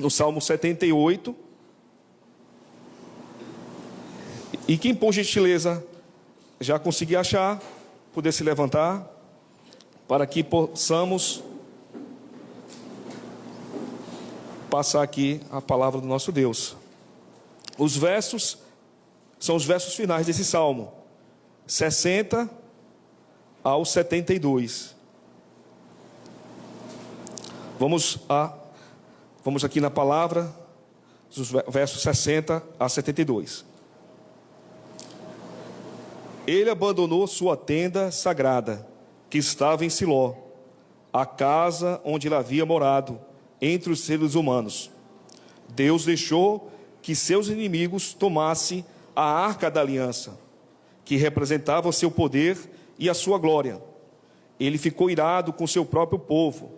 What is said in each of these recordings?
no Salmo 78. E quem, por gentileza, já conseguir achar, poder se levantar, para que possamos passar aqui a palavra do nosso Deus. Os versos são os versos finais desse Salmo, 60 ao 72. Vamos aqui na palavra, os versos 60 a 72. Ele abandonou sua tenda sagrada, que estava em Siló, a casa onde ele havia morado, entre os seres humanos. Deus deixou que seus inimigos tomassem a arca da aliança, que representava o seu poder e a sua glória. Ele ficou irado com seu próprio povo,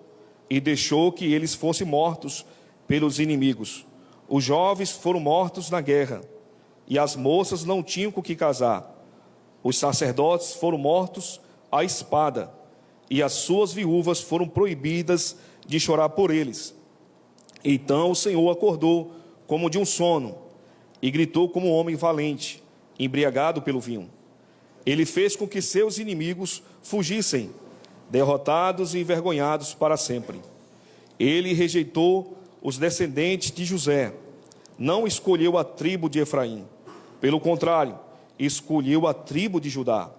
e deixou que eles fossem mortos pelos inimigos. Os jovens foram mortos na guerra, e as moças não tinham com que casar. Os sacerdotes foram mortos à espada, e as suas viúvas foram proibidas de chorar por eles. Então o Senhor acordou como de um sono, e gritou como um homem valente, embriagado pelo vinho. Ele fez com que seus inimigos fugissem, derrotados e envergonhados para sempre. Ele rejeitou os descendentes de José, não escolheu a tribo de Efraim. Pelo contrário, escolheu a tribo de Judá,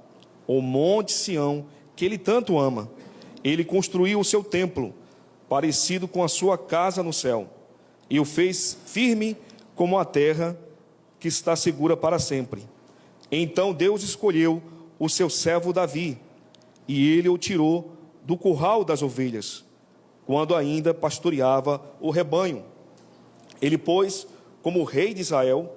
o monte Sião, que ele tanto ama. Ele construiu o seu templo, parecido com a sua casa no céu, e o fez firme como a terra, que está segura para sempre. Então Deus escolheu o seu servo Davi, e ele o tirou do curral das ovelhas, quando ainda pastoreava o rebanho. Ele pôs como rei de Israel,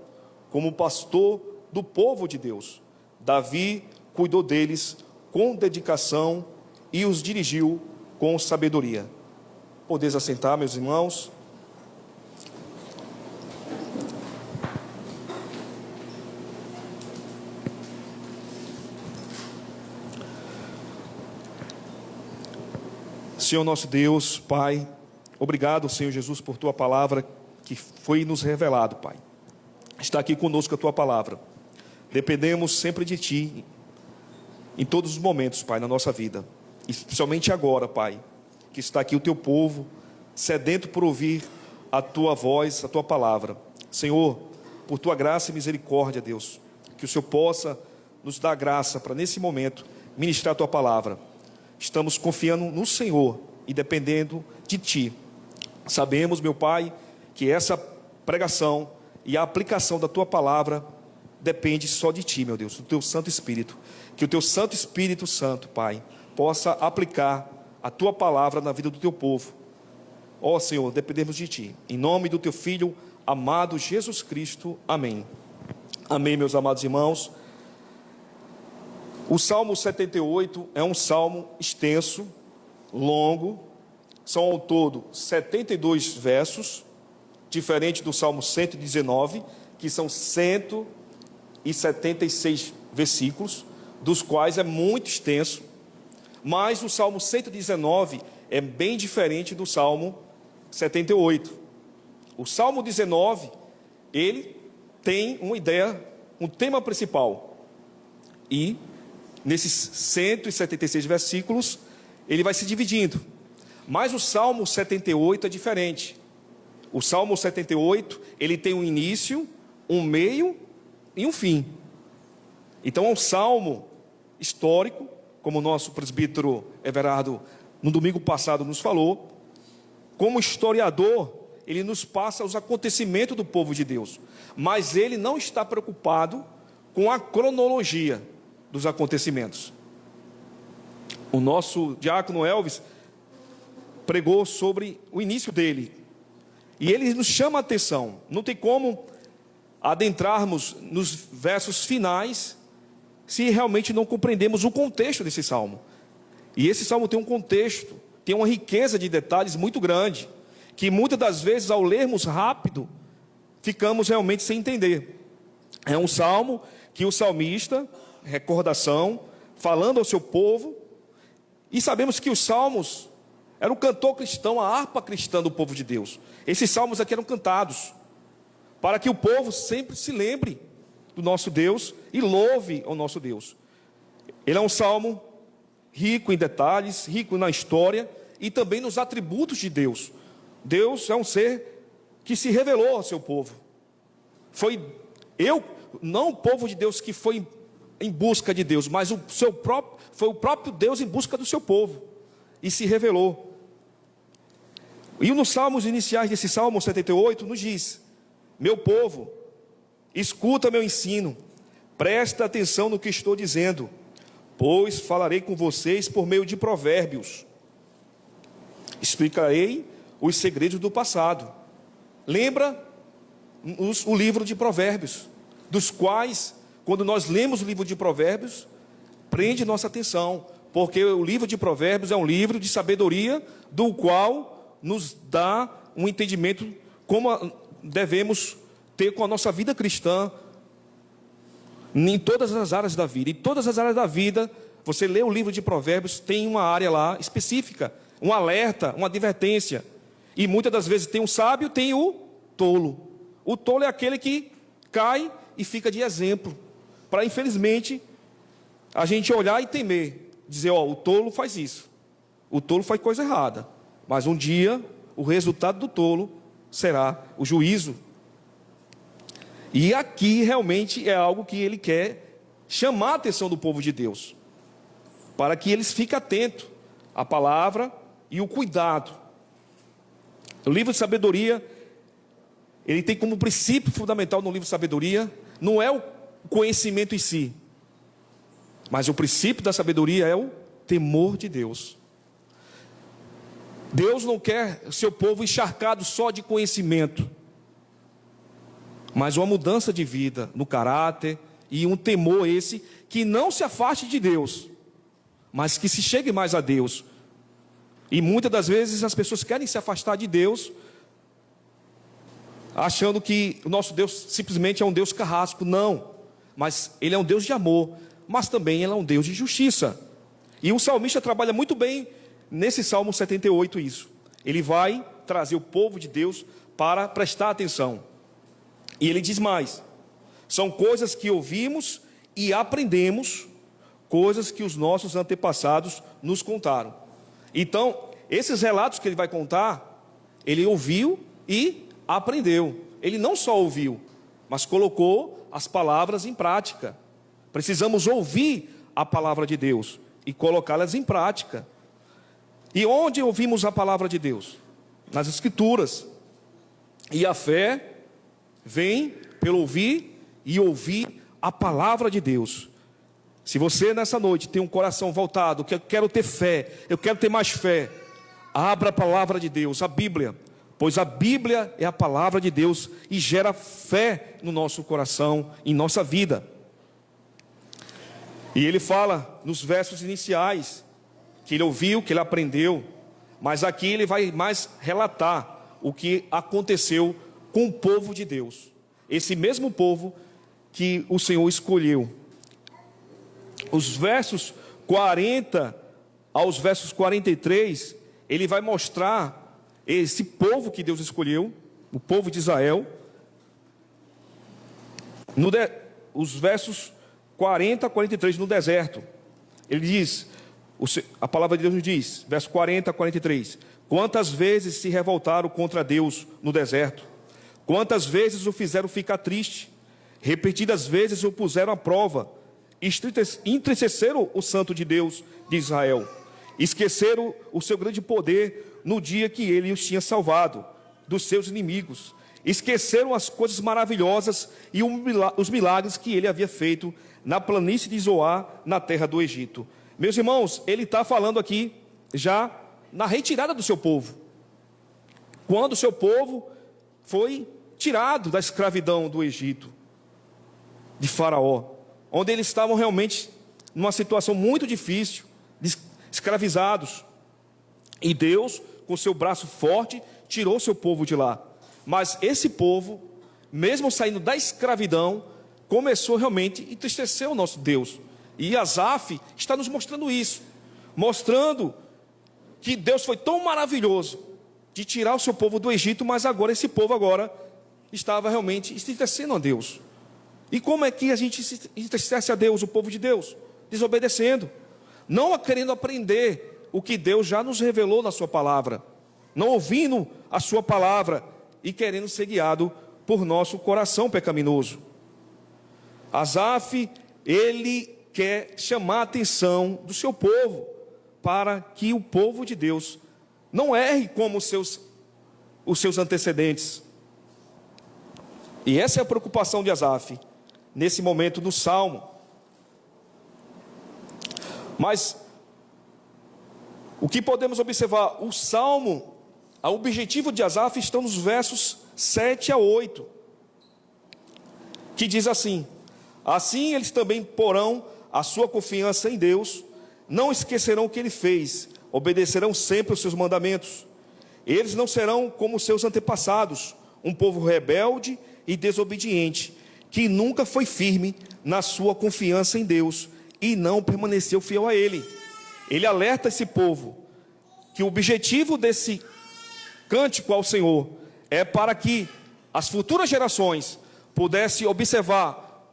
como pastor do povo de Deus. Davi cuidou deles com dedicação e os dirigiu com sabedoria. Podeis assentar, meus irmãos. Senhor nosso Deus, Pai, obrigado, Senhor Jesus, por Tua palavra que foi nos revelado, Pai. Está aqui conosco a Tua palavra. Dependemos sempre de Ti, em todos os momentos, Pai, na nossa vida. Especialmente agora, Pai, que está aqui o Teu povo, sedento por ouvir a Tua voz, a Tua palavra. Senhor, por Tua graça e misericórdia, Deus, que o Senhor possa nos dar graça para, nesse momento, ministrar a Tua palavra. Estamos confiando no Senhor e dependendo de Ti. Sabemos, meu Pai, que essa pregação e a aplicação da Tua palavra depende só de Ti, meu Deus, do Teu Santo Espírito. Que o Teu Santo Espírito Santo, Pai, possa aplicar a Tua palavra na vida do Teu povo. Ó Senhor, dependemos de Ti. Em nome do Teu Filho amado Jesus Cristo. Amém. Amém, meus amados irmãos. O Salmo 78 é um salmo extenso, longo. São ao todo 72 versos, diferente do Salmo 119, que são 176 versículos, dos quais é muito extenso. Mas o Salmo 119 é bem diferente do Salmo 78. O Salmo 19, ele tem uma ideia, um tema principal. E nesses 176 versículos, ele vai se dividindo. Mas o Salmo 78 é diferente. O Salmo 78, ele tem um início, um meio e um fim. Então é um salmo histórico, como o nosso presbítero Everardo, no domingo passado, nos falou. Como historiador, ele nos passa os acontecimentos do povo de Deus. Mas ele não está preocupado com a cronologia dos acontecimentos. O nosso diácono Elvis pregou sobre o início dele, e ele nos chama a atenção. Não tem como adentrarmos nos versos finais se realmente não compreendemos o contexto desse salmo. E esse salmo tem um contexto, tem uma riqueza de detalhes muito grande, que muitas das vezes, ao lermos rápido, ficamos realmente sem entender. É um salmo que o salmista, recordação, falando ao seu povo, e sabemos que os salmos Era o cantor cristão, a harpa cristã do povo de Deus. Esses salmos aqui eram cantados para que o povo sempre se lembre do nosso Deus e louve ao nosso Deus. Ele é um salmo rico em detalhes, rico na história e também nos atributos de Deus. Deus é um ser que se revelou ao seu povo. Não o povo de Deus que foi em busca de Deus, mas foi o próprio Deus em busca do seu povo e se revelou. E nos salmos iniciais desse Salmo 78 nos diz: meu povo, escuta meu ensino, presta atenção no que estou dizendo, pois falarei com vocês por meio de provérbios. Explicarei os segredos do passado. Lembra o livro de Provérbios, dos quais, quando nós lemos o livro de Provérbios, prende nossa atenção, porque o livro de Provérbios é um livro de sabedoria, do qual nos dá um entendimento como devemos ter com a nossa vida cristã, em todas as áreas da vida. Em todas as áreas da vida, você lê o livro de Provérbios, tem uma área lá específica, um alerta, uma advertência. E muitas das vezes tem um sábio, tem o tolo. O tolo é aquele que cai e fica de exemplo, para infelizmente a gente olhar e temer, dizer, o tolo faz isso, o tolo faz coisa errada, mas um dia o resultado do tolo será o juízo. E aqui realmente é algo que ele quer chamar a atenção do povo de Deus, para que eles fiquem atentos à palavra e o cuidado. O livro de sabedoria, ele tem como princípio fundamental no livro de sabedoria, não é o conhecimento em si, mas o princípio da sabedoria é o temor de Deus. Deus não quer o seu povo encharcado só de conhecimento, mas uma mudança de vida no caráter e um temor esse que não se afaste de Deus, mas que se chegue mais a Deus. E muitas das vezes as pessoas querem se afastar de Deus, achando que o nosso Deus simplesmente é um Deus carrasco. Não, mas Ele é um Deus de amor, mas também Ele é um Deus de justiça. E o salmista trabalha muito bem nesse Salmo 78 isso. Ele vai trazer o povo de Deus para prestar atenção. E ele diz mais: são coisas que ouvimos e aprendemos, coisas que os nossos antepassados nos contaram. Então, esses relatos que ele vai contar, ele ouviu e aprendeu. Ele não só ouviu, mas colocou as palavras em prática. Precisamos ouvir a palavra de Deus e colocá-las em prática. E onde ouvimos a palavra de Deus? Nas Escrituras. E a fé vem pelo ouvir e ouvir a palavra de Deus. Se você nessa noite tem um coração voltado, que eu quero ter fé, eu quero ter mais fé, abra a palavra de Deus, a Bíblia, pois a Bíblia é a palavra de Deus e gera fé no nosso coração, em nossa vida. E ele fala nos versos iniciais que ele ouviu, que ele aprendeu, mas aqui ele vai mais relatar o que aconteceu com o povo de Deus, esse mesmo povo que o Senhor escolheu. Os versos 40 aos versos 43, ele vai mostrar esse povo que Deus escolheu, o povo de Israel. Os versos 40 a 43 no deserto, ele diz, a palavra de Deus nos diz, verso 40 a 43, quantas vezes se revoltaram contra Deus no deserto, quantas vezes o fizeram ficar triste, repetidas vezes o puseram à prova, entristeceram o santo de Deus de Israel, esqueceram o seu grande poder no dia que ele os tinha salvado dos seus inimigos, esqueceram as coisas maravilhosas e os milagres que ele havia feito na planície de Zoar, na terra do Egito. Meus irmãos, ele está falando aqui já na retirada do seu povo, quando o seu povo foi tirado da escravidão do Egito, de Faraó, onde eles estavam realmente numa situação muito difícil, escravizados, e Deus, com seu braço forte, tirou seu povo de lá. Mas esse povo, mesmo saindo da escravidão, começou realmente a entristecer o nosso Deus. E Asaf está nos mostrando isso, mostrando que Deus foi tão maravilhoso de tirar o seu povo do Egito, mas agora esse povo estava realmente entristecendo a Deus. E como é que a gente se entristece a Deus, o povo de Deus? Desobedecendo, não querendo aprender o que Deus já nos revelou na sua palavra, não ouvindo a sua palavra e querendo ser guiado por nosso coração pecaminoso. Asaf, ele quer chamar a atenção do seu povo, para que o povo de Deus não erre como os seus antecedentes. E essa é a preocupação de Asaf, nesse momento do Salmo. Mas, o que podemos observar? O Salmo, o objetivo de Asaf está nos versos 7 a 8, que diz assim: assim eles também porão a sua confiança em Deus, não esquecerão o que ele fez, obedecerão sempre os seus mandamentos. Eles não serão como seus antepassados, um povo rebelde e desobediente, que nunca foi firme na sua confiança em Deus e não permaneceu fiel a ele. Ele alerta esse povo que o objetivo desse cântico ao Senhor é para que as futuras gerações pudessem observar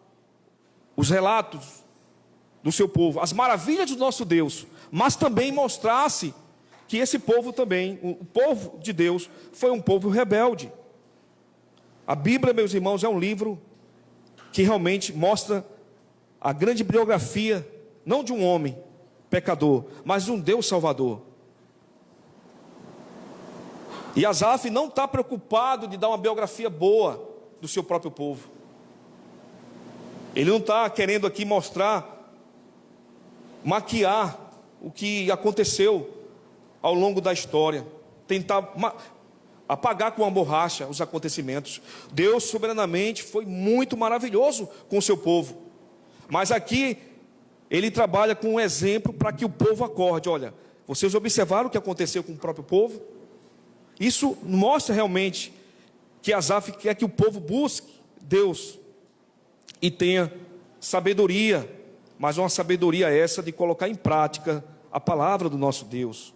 os relatos do seu povo, as maravilhas do nosso Deus, mas também mostrasse que esse povo também, o povo de Deus, foi um povo rebelde. A Bíblia, meus irmãos, é um livro que realmente mostra a grande biografia, não de um homem pecador, mas de um Deus salvador. E Asaf não está preocupado de dar uma biografia boa do seu próprio povo. Ele não está querendo aqui maquiar o que aconteceu ao longo da história, tentar apagar com uma borracha os acontecimentos. Deus soberanamente foi muito maravilhoso com o seu povo, mas aqui ele trabalha com um exemplo para que o povo acorde. Olha, vocês observaram o que aconteceu com o próprio povo? Isso mostra realmente que Asaf quer que o povo busque Deus e tenha sabedoria, mas uma sabedoria essa de colocar em prática a palavra do nosso Deus.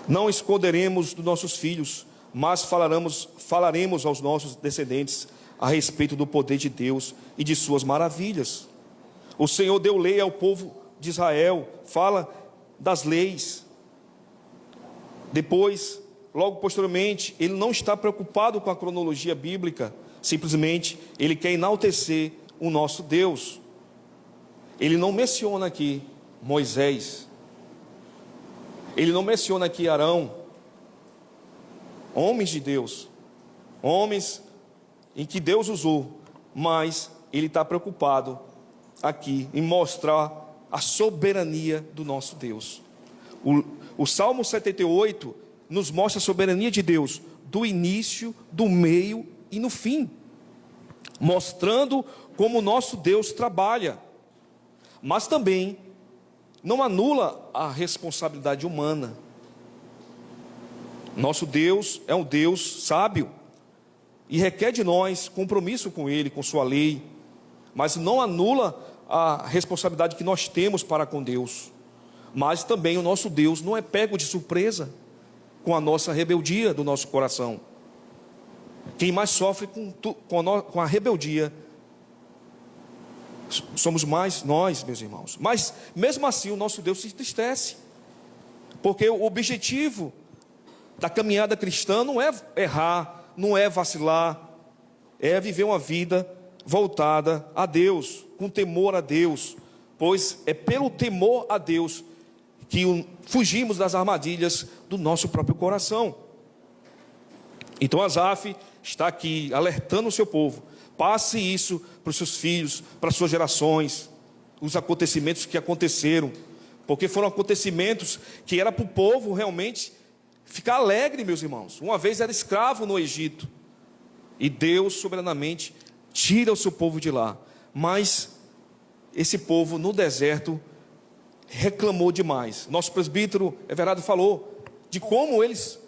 Não esconderemos dos nossos filhos, mas falaremos aos nossos descendentes a respeito do poder de Deus e de suas maravilhas. O Senhor deu lei ao povo de Israel, fala das leis. Depois, logo posteriormente, ele não está preocupado com a cronologia bíblica, simplesmente ele quer enaltecer o nosso Deus. Ele não menciona aqui Moisés, ele não menciona aqui Arão, homens de Deus, homens em que Deus usou, mas ele está preocupado aqui em mostrar a soberania do nosso Deus. O Salmo 78 nos mostra a soberania de Deus do início, do meio e no fim, mostrando como o nosso Deus trabalha, mas também não anula a responsabilidade humana. Nosso Deus é um Deus sábio e requer de nós compromisso com Ele, com sua lei, mas não anula a responsabilidade que nós temos para com Deus. Mas também o nosso Deus não é pego de surpresa com a nossa rebeldia do nosso coração. Quem mais sofre com a rebeldia somos mais nós, meus irmãos. Mas mesmo assim o nosso Deus se entristece, porque o objetivo da caminhada cristã não é errar, não é vacilar, é viver uma vida voltada a Deus, com temor a Deus, pois é pelo temor a Deus que fugimos das armadilhas do nosso próprio coração. Então Asaf está aqui alertando o seu povo: passe isso para os seus filhos, para as suas gerações, os acontecimentos que aconteceram, porque foram acontecimentos que era para o povo realmente ficar alegre, meus irmãos. Uma vez era escravo no Egito, e Deus soberanamente tira o seu povo de lá, mas esse povo no deserto reclamou demais. Nosso presbítero Everardo falou de como eles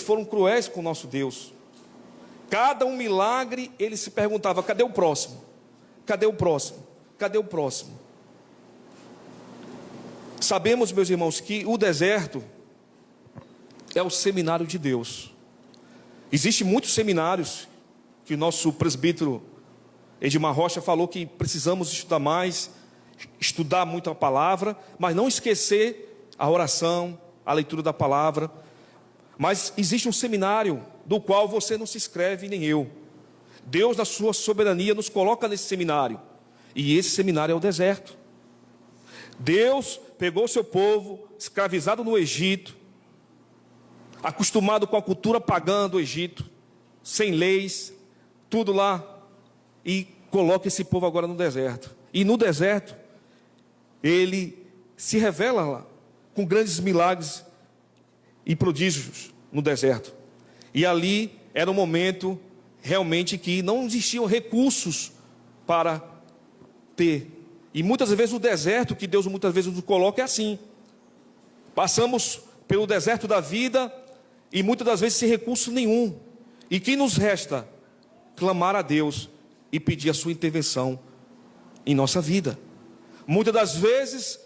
foram cruéis com o nosso Deus. Cada um milagre, ele se perguntava: cadê o próximo? Cadê o próximo? Cadê o próximo? sabemos, meus irmãos, que o deserto é o seminário de Deus. Existem muitos seminários que o nosso presbítero Edmar Rocha falou que precisamos estudar mais, estudar muito a palavra, mas não esquecer a oração, a leitura da palavra. Mas existe um seminário do qual você não se inscreve, nem eu. Deus, na sua soberania, nos coloca nesse seminário. E esse seminário é o deserto. Deus pegou o seu povo, escravizado no Egito, acostumado com a cultura pagã do Egito, sem leis, tudo lá, e coloca esse povo agora no deserto. E no deserto, ele se revela lá, com grandes milagres e prodígios no deserto. E ali era um momento realmente que não existiam recursos para ter. E muitas vezes o deserto que Deus muitas vezes nos coloca é assim. Passamos pelo deserto da vida e muitas das vezes sem recurso nenhum. E que nos resta? Clamar a Deus e pedir a sua intervenção em nossa vida. Muitas das vezes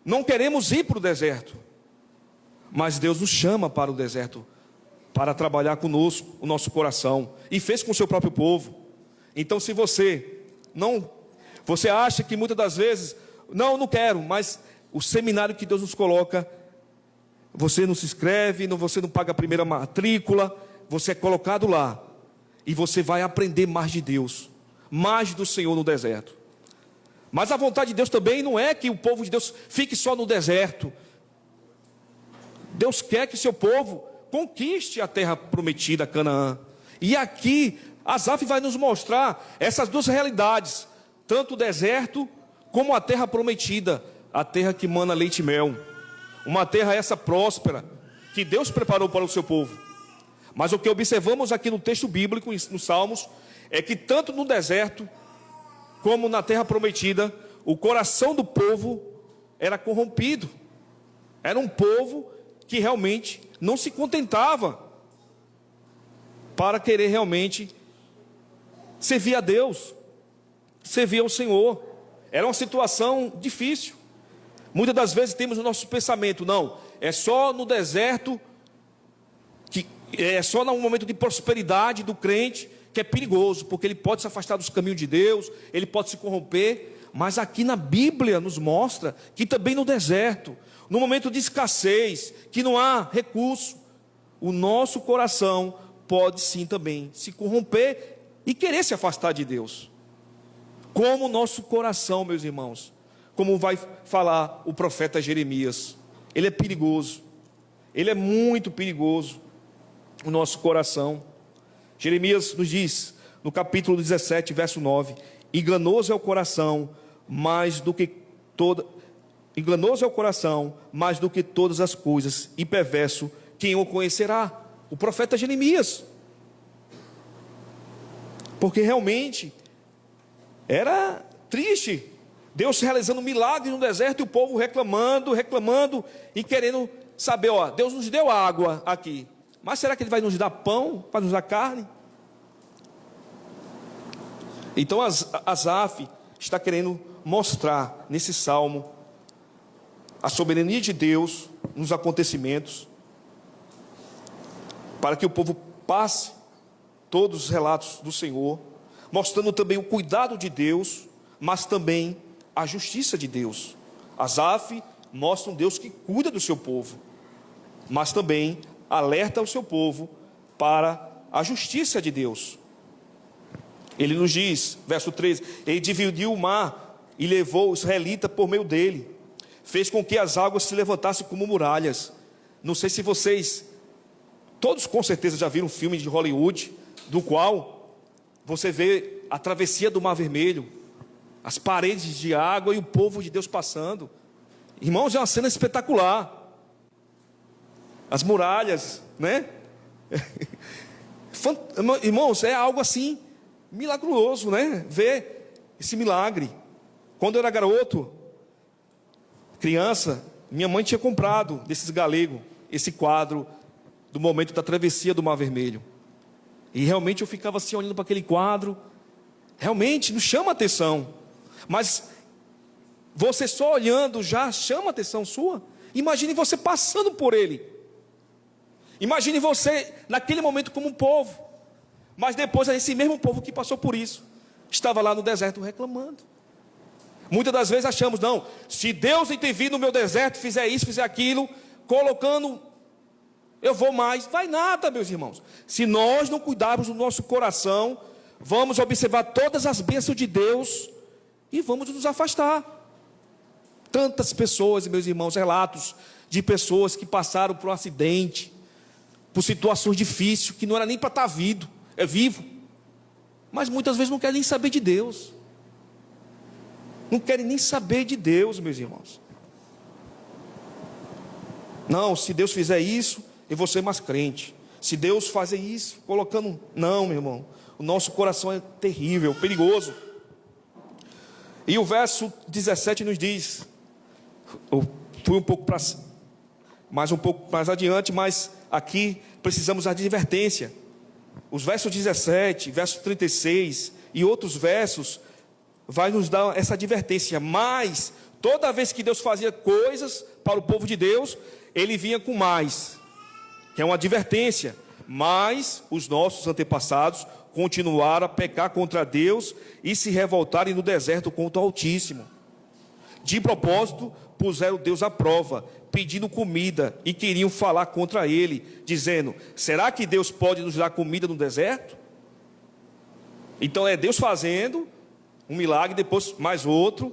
não queremos ir para o deserto, mas Deus nos chama para o deserto, para trabalhar conosco, o nosso coração, e fez com o seu próprio povo. Então, se você acha que muitas das vezes, não quero, mas o seminário que Deus nos coloca, você não se inscreve, você não paga a primeira matrícula, você é colocado lá, e você vai aprender mais de Deus, mais do Senhor no deserto. Mas a vontade de Deus também não é que o povo de Deus fique só no deserto. Deus quer que seu povo conquiste a terra prometida, Canaã. E aqui, Asaf vai nos mostrar essas duas realidades, tanto o deserto como a terra prometida, a terra que mana leite e mel. Uma terra essa próspera, que Deus preparou para o seu povo. Mas o que observamos aqui no texto bíblico, nos Salmos, é que tanto no deserto, como na terra prometida, o coração do povo era corrompido. Era um povo que realmente não se contentava para querer realmente servir a Deus, servir ao Senhor. Era uma situação difícil. Muitas das vezes temos o nosso pensamento, não, é só no deserto, é só no momento de prosperidade do crente que é perigoso, porque ele pode se afastar dos caminhos de Deus, ele pode se corromper. Mas aqui na Bíblia nos mostra que também no deserto, no momento de escassez, que não há recurso, o nosso coração pode sim também se corromper e querer se afastar de Deus. Como o nosso coração, meus irmãos, como vai falar o profeta Jeremias, ele é perigoso, ele é muito perigoso, o nosso coração. Jeremias nos diz, no capítulo 17, verso 9, enganoso é o coração, mais do que todas as coisas, e perverso, quem o conhecerá? O profeta Jeremias. Porque realmente era triste, Deus realizando milagres no deserto e o povo reclamando e querendo saber, Deus nos deu água aqui, mas será que Ele vai nos dar pão, para nos dar carne? Então Asaf está querendo mostrar nesse salmo a soberania de Deus nos acontecimentos, para que o povo passe todos os relatos do Senhor, mostrando também o cuidado de Deus, mas também a justiça de Deus. Asaf mostra um Deus que cuida do seu povo, mas também alerta o seu povo para a justiça de Deus. Ele nos diz, verso 13, ele dividiu o mar e levou o israelita por meio dele, fez com que as águas se levantassem como muralhas. Não sei se vocês, todos com certeza já viram um filme de Hollywood, do qual você vê a travessia do Mar Vermelho, as paredes de água e o povo de Deus passando. Irmãos, é uma cena espetacular. As muralhas, né? Irmãos, é algo assim milagroso, né? Ver esse milagre. Quando eu era garoto, criança, minha mãe tinha comprado desses galegos esse quadro do momento da travessia do Mar Vermelho. E realmente eu ficava assim olhando para aquele quadro. Realmente nos chama a atenção. Mas você só olhando já chama a atenção sua. Imagine você passando por ele. Imagine você naquele momento como um povo. Mas depois esse mesmo povo que passou por isso estava lá no deserto reclamando. Muitas das vezes achamos, não, se Deus intervir no meu deserto, fizer isso, fizer aquilo, colocando, eu vou mais. Vai nada, meus irmãos. Se nós não cuidarmos do nosso coração, vamos observar todas as bênçãos de Deus e vamos nos afastar. Tantas pessoas, meus irmãos, relatos de pessoas que passaram por um acidente, por situações difíceis, que não era nem para estar vivo, mas muitas vezes não querem nem saber de Deus. Não querem nem saber de Deus, meus irmãos. Não, se Deus fizer isso, eu vou ser mais crente. Se Deus fazer isso, colocando... Não, meu irmão, o nosso coração é terrível, perigoso. E o verso 17 nos diz... Eu fui um pouco mais adiante, mas aqui precisamos da advertência. Os versos 17, verso 36 e outros versos vai nos dar essa advertência. Mas toda vez que Deus fazia coisas para o povo de Deus, ele vinha com mais, que é uma advertência. Mas os nossos antepassados continuaram a pecar contra Deus e se revoltarem no deserto contra o Altíssimo. De propósito, puseram Deus à prova, pedindo comida, e queriam falar contra ele, dizendo: será que Deus pode nos dar comida no deserto? Então é Deus fazendo um milagre, depois mais outro.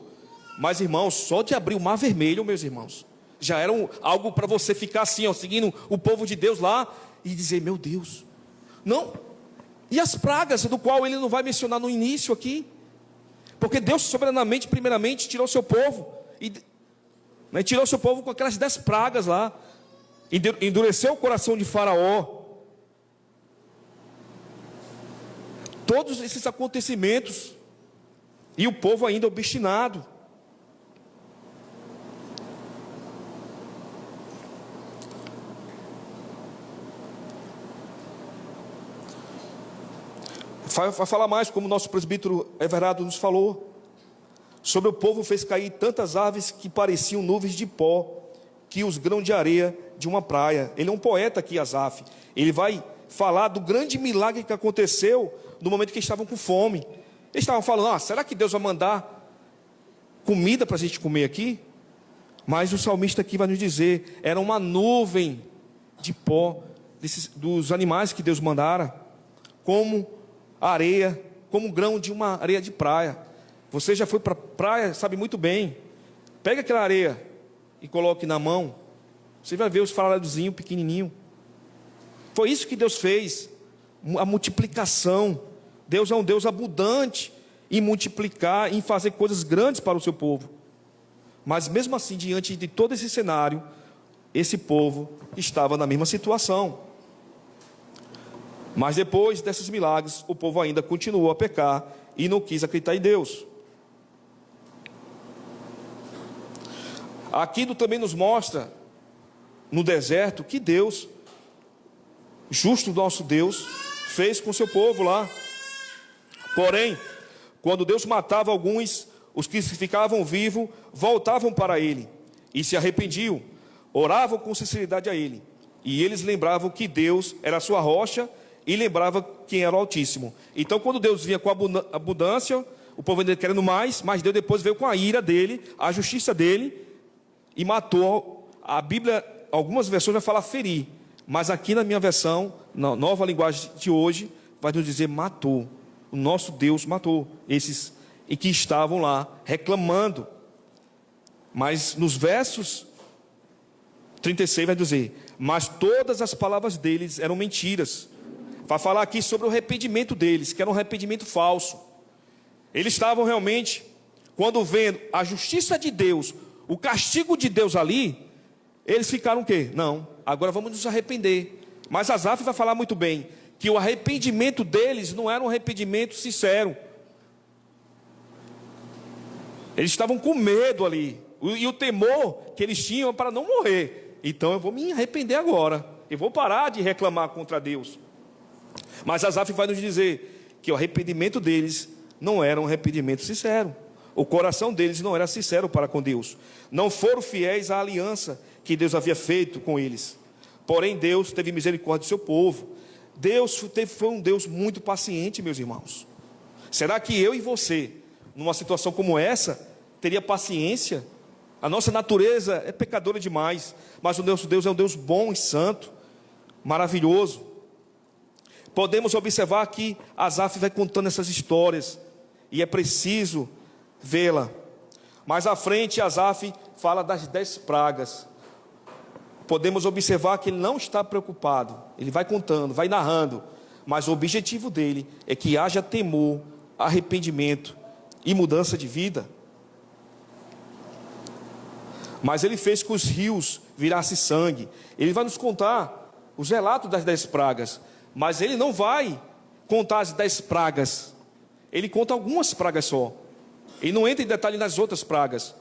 Mas, irmãos, só de abrir o mar vermelho, meus irmãos, já era algo para você ficar assim, ó, seguindo o povo de Deus lá, e dizer: meu Deus, não. E as pragas, do qual ele não vai mencionar no início aqui, porque Deus soberanamente, primeiramente, tirou seu povo, tirou seu povo com aquelas 10 pragas lá, endureceu o coração de Faraó. Todos esses acontecimentos, e o povo ainda obstinado. Vai falar mais, como o nosso presbítero Everardo nos falou, sobre o povo fez cair tantas aves que pareciam nuvens de pó, que os grãos de areia de uma praia. Ele é um poeta aqui, Asaf. Ele vai falar do grande milagre que aconteceu no momento que eles estavam com fome. Eles estavam falando: será que Deus vai mandar comida para a gente comer aqui? Mas o salmista aqui vai nos dizer: era uma nuvem de pó dos animais que Deus mandara, como areia, como grão de uma areia de praia. Você já foi para a praia, sabe muito bem. Pega aquela areia e coloque na mão, você vai ver os faradozinhos pequenininhos. Foi isso que Deus fez, a multiplicação. Deus é um Deus abundante em multiplicar, em fazer coisas grandes para o seu povo. Mas mesmo assim, diante de todo esse cenário, esse povo estava na mesma situação. Mas depois desses milagres, o povo ainda continuou a pecar e não quis acreditar em Deus. Aquilo também nos mostra, no deserto, que Deus, justo nosso Deus, fez com o seu povo lá. Porém, quando Deus matava alguns, os que ficavam vivos voltavam para ele e se arrependiam, oravam com sinceridade a ele. E eles lembravam que Deus era a sua rocha e lembrava quem era o Altíssimo. Então, quando Deus vinha com abundância, o povo ainda querendo mais, mas Deus depois veio com a ira dele, a justiça dele, e matou. A Bíblia, algumas versões vai falar ferir, mas aqui na minha versão, na nova linguagem de hoje, vai nos dizer matou. O nosso Deus matou esses e que estavam lá reclamando. Mas nos versos 36 vai dizer: mas todas as palavras deles eram mentiras. Vai falar aqui sobre o arrependimento deles, que era um arrependimento falso. Eles estavam realmente, quando vendo a justiça de Deus, o castigo de Deus ali, eles ficaram o quê? Não, agora vamos nos arrepender. Mas Asaf vai falar muito bem, que o arrependimento deles não era um arrependimento sincero. Eles estavam com medo ali, e o temor que eles tinham para não morrer. Então eu vou me arrepender agora, eu vou parar de reclamar contra Deus. Mas Asaf vai nos dizer que o arrependimento deles não era um arrependimento sincero. O coração deles não era sincero para com Deus. Não foram fiéis à aliança que Deus havia feito com eles. Porém, Deus teve misericórdia do seu povo. Foi um Deus muito paciente, meus irmãos. Será que eu e você, numa situação como essa, teria paciência? A nossa natureza é pecadora demais, mas o nosso Deus é um Deus bom e santo, maravilhoso. Podemos observar que Asaf vai contando essas histórias, e é preciso vê-la. Mais à frente, Asaf fala das 10 pragas. Podemos observar que ele não está preocupado, ele vai contando, vai narrando, mas o objetivo dele é que haja temor, arrependimento e mudança de vida. Mas ele fez que os rios virassem sangue. Ele vai nos contar os relatos das 10 pragas, mas ele não vai contar as 10 pragas, ele conta algumas pragas só. Ele não entra em detalhe nas outras pragas,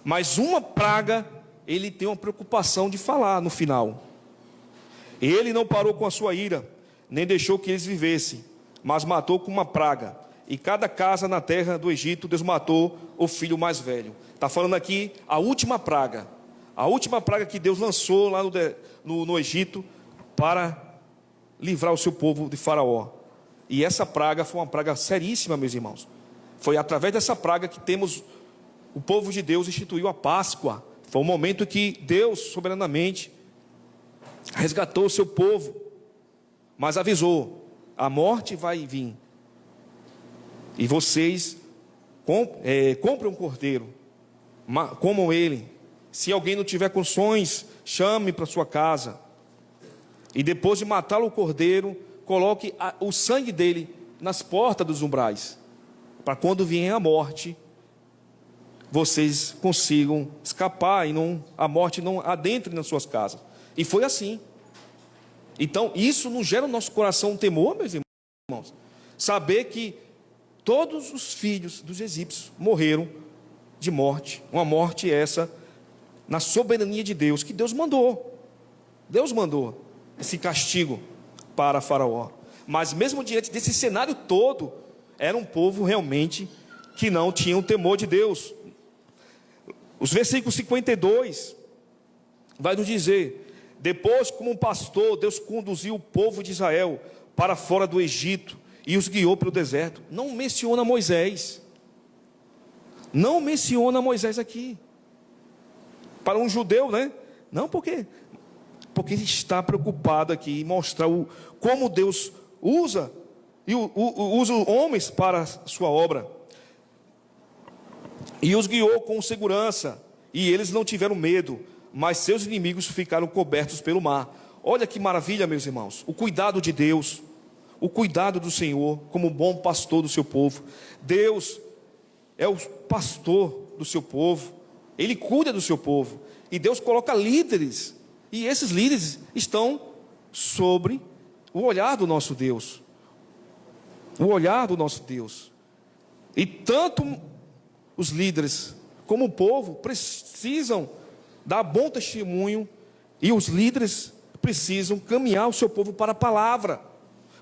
mas uma praga ele tem uma preocupação de falar no final. Ele não parou com a sua ira, nem deixou que eles vivessem, mas matou com uma praga. E cada casa na terra do Egito, Deus matou o filho mais velho. Está falando aqui a última praga que Deus lançou lá no Egito para livrar o seu povo de Faraó. E essa praga foi uma praga seríssima, meus irmãos. Foi através dessa praga que o povo de Deus instituiu a Páscoa. Foi um momento que Deus soberanamente resgatou o seu povo, mas avisou: a morte vai vir, e vocês comprem um cordeiro, comam ele. Se alguém não tiver condições, chame para sua casa, e depois de matá-lo o cordeiro, coloque o sangue dele nas portas dos umbrais, para quando vier a morte, vocês consigam escapar e a morte não adentre nas suas casas. E foi assim. Então isso não gera no nosso coração um temor, meus irmãos? Saber que todos os filhos dos egípcios morreram de morte, uma morte essa na soberania de Deus, que Deus mandou esse castigo para Faraó. Mas mesmo diante desse cenário todo, era um povo realmente que não tinha o temor de Deus. Os versículos 52 vai nos dizer: depois, como um pastor, Deus conduziu o povo de Israel para fora do Egito e os guiou pelo deserto. Não menciona Moisés. Não menciona Moisés aqui. Para um judeu, né? Não, por quê? Porque ele está preocupado aqui em mostrar como Deus usa homens para a sua obra. E os guiou com segurança, e eles não tiveram medo, mas seus inimigos ficaram cobertos pelo mar. Olha que maravilha, meus irmãos, o cuidado de Deus, o cuidado do Senhor, como bom pastor do seu povo. Deus é o pastor do seu povo, Ele cuida do seu povo, e Deus coloca líderes, e esses líderes estão sobre o olhar do nosso Deus, o olhar do nosso Deus. E tanto os líderes como o povo precisam dar bom testemunho, e os líderes precisam caminhar o seu povo para a palavra,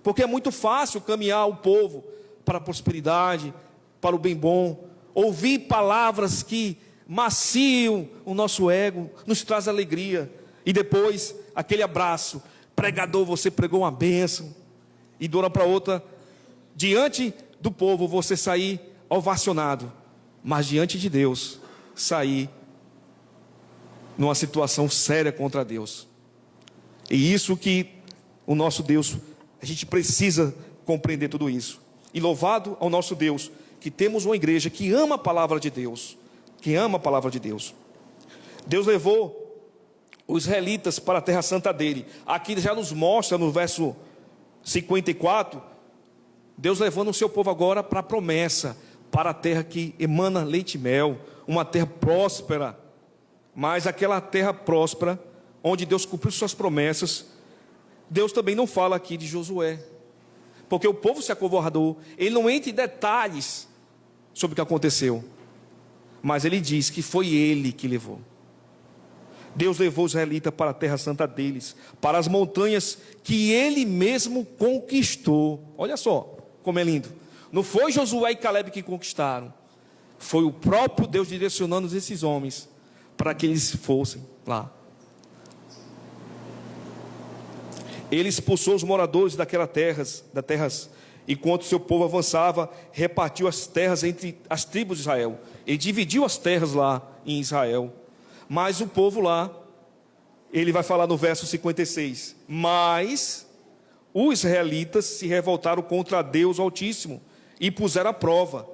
porque é muito fácil caminhar o povo para a prosperidade, para o bem bom, ouvir palavras que maciam o nosso ego, nos traz alegria, e depois aquele abraço, pregador, você pregou uma bênção, e de uma hora para outra, diante do povo você sair ovacionado, mas diante de Deus sair numa situação séria contra Deus. E isso que o nosso Deus, a gente precisa compreender tudo isso. E louvado ao nosso Deus, que temos uma igreja que ama a palavra de Deus, que ama a palavra de Deus. Deus levou os israelitas para a terra santa dele. Aqui já nos mostra no verso 54, Deus levando o seu povo agora para a promessa, para a terra que emana leite e mel, uma terra próspera. Mas aquela terra próspera, onde Deus cumpriu suas promessas, Deus também não fala aqui de Josué, porque o povo se acovardou. Ele não entra em detalhes sobre o que aconteceu, mas ele diz que foi ele que levou. Deus levou os israelitas para a terra santa deles, para as montanhas que ele mesmo conquistou. Olha só como é lindo. Não foi Josué e Caleb que conquistaram, Foi o próprio Deus direcionando esses homens para que eles fossem lá. Ele expulsou os moradores daquelas terras, enquanto seu povo avançava, repartiu as terras entre as tribos de Israel. Ele dividiu as terras lá em Israel. Mas o povo lá, ele vai falar no verso 56, mas os israelitas se revoltaram contra Deus Altíssimo e puseram à prova.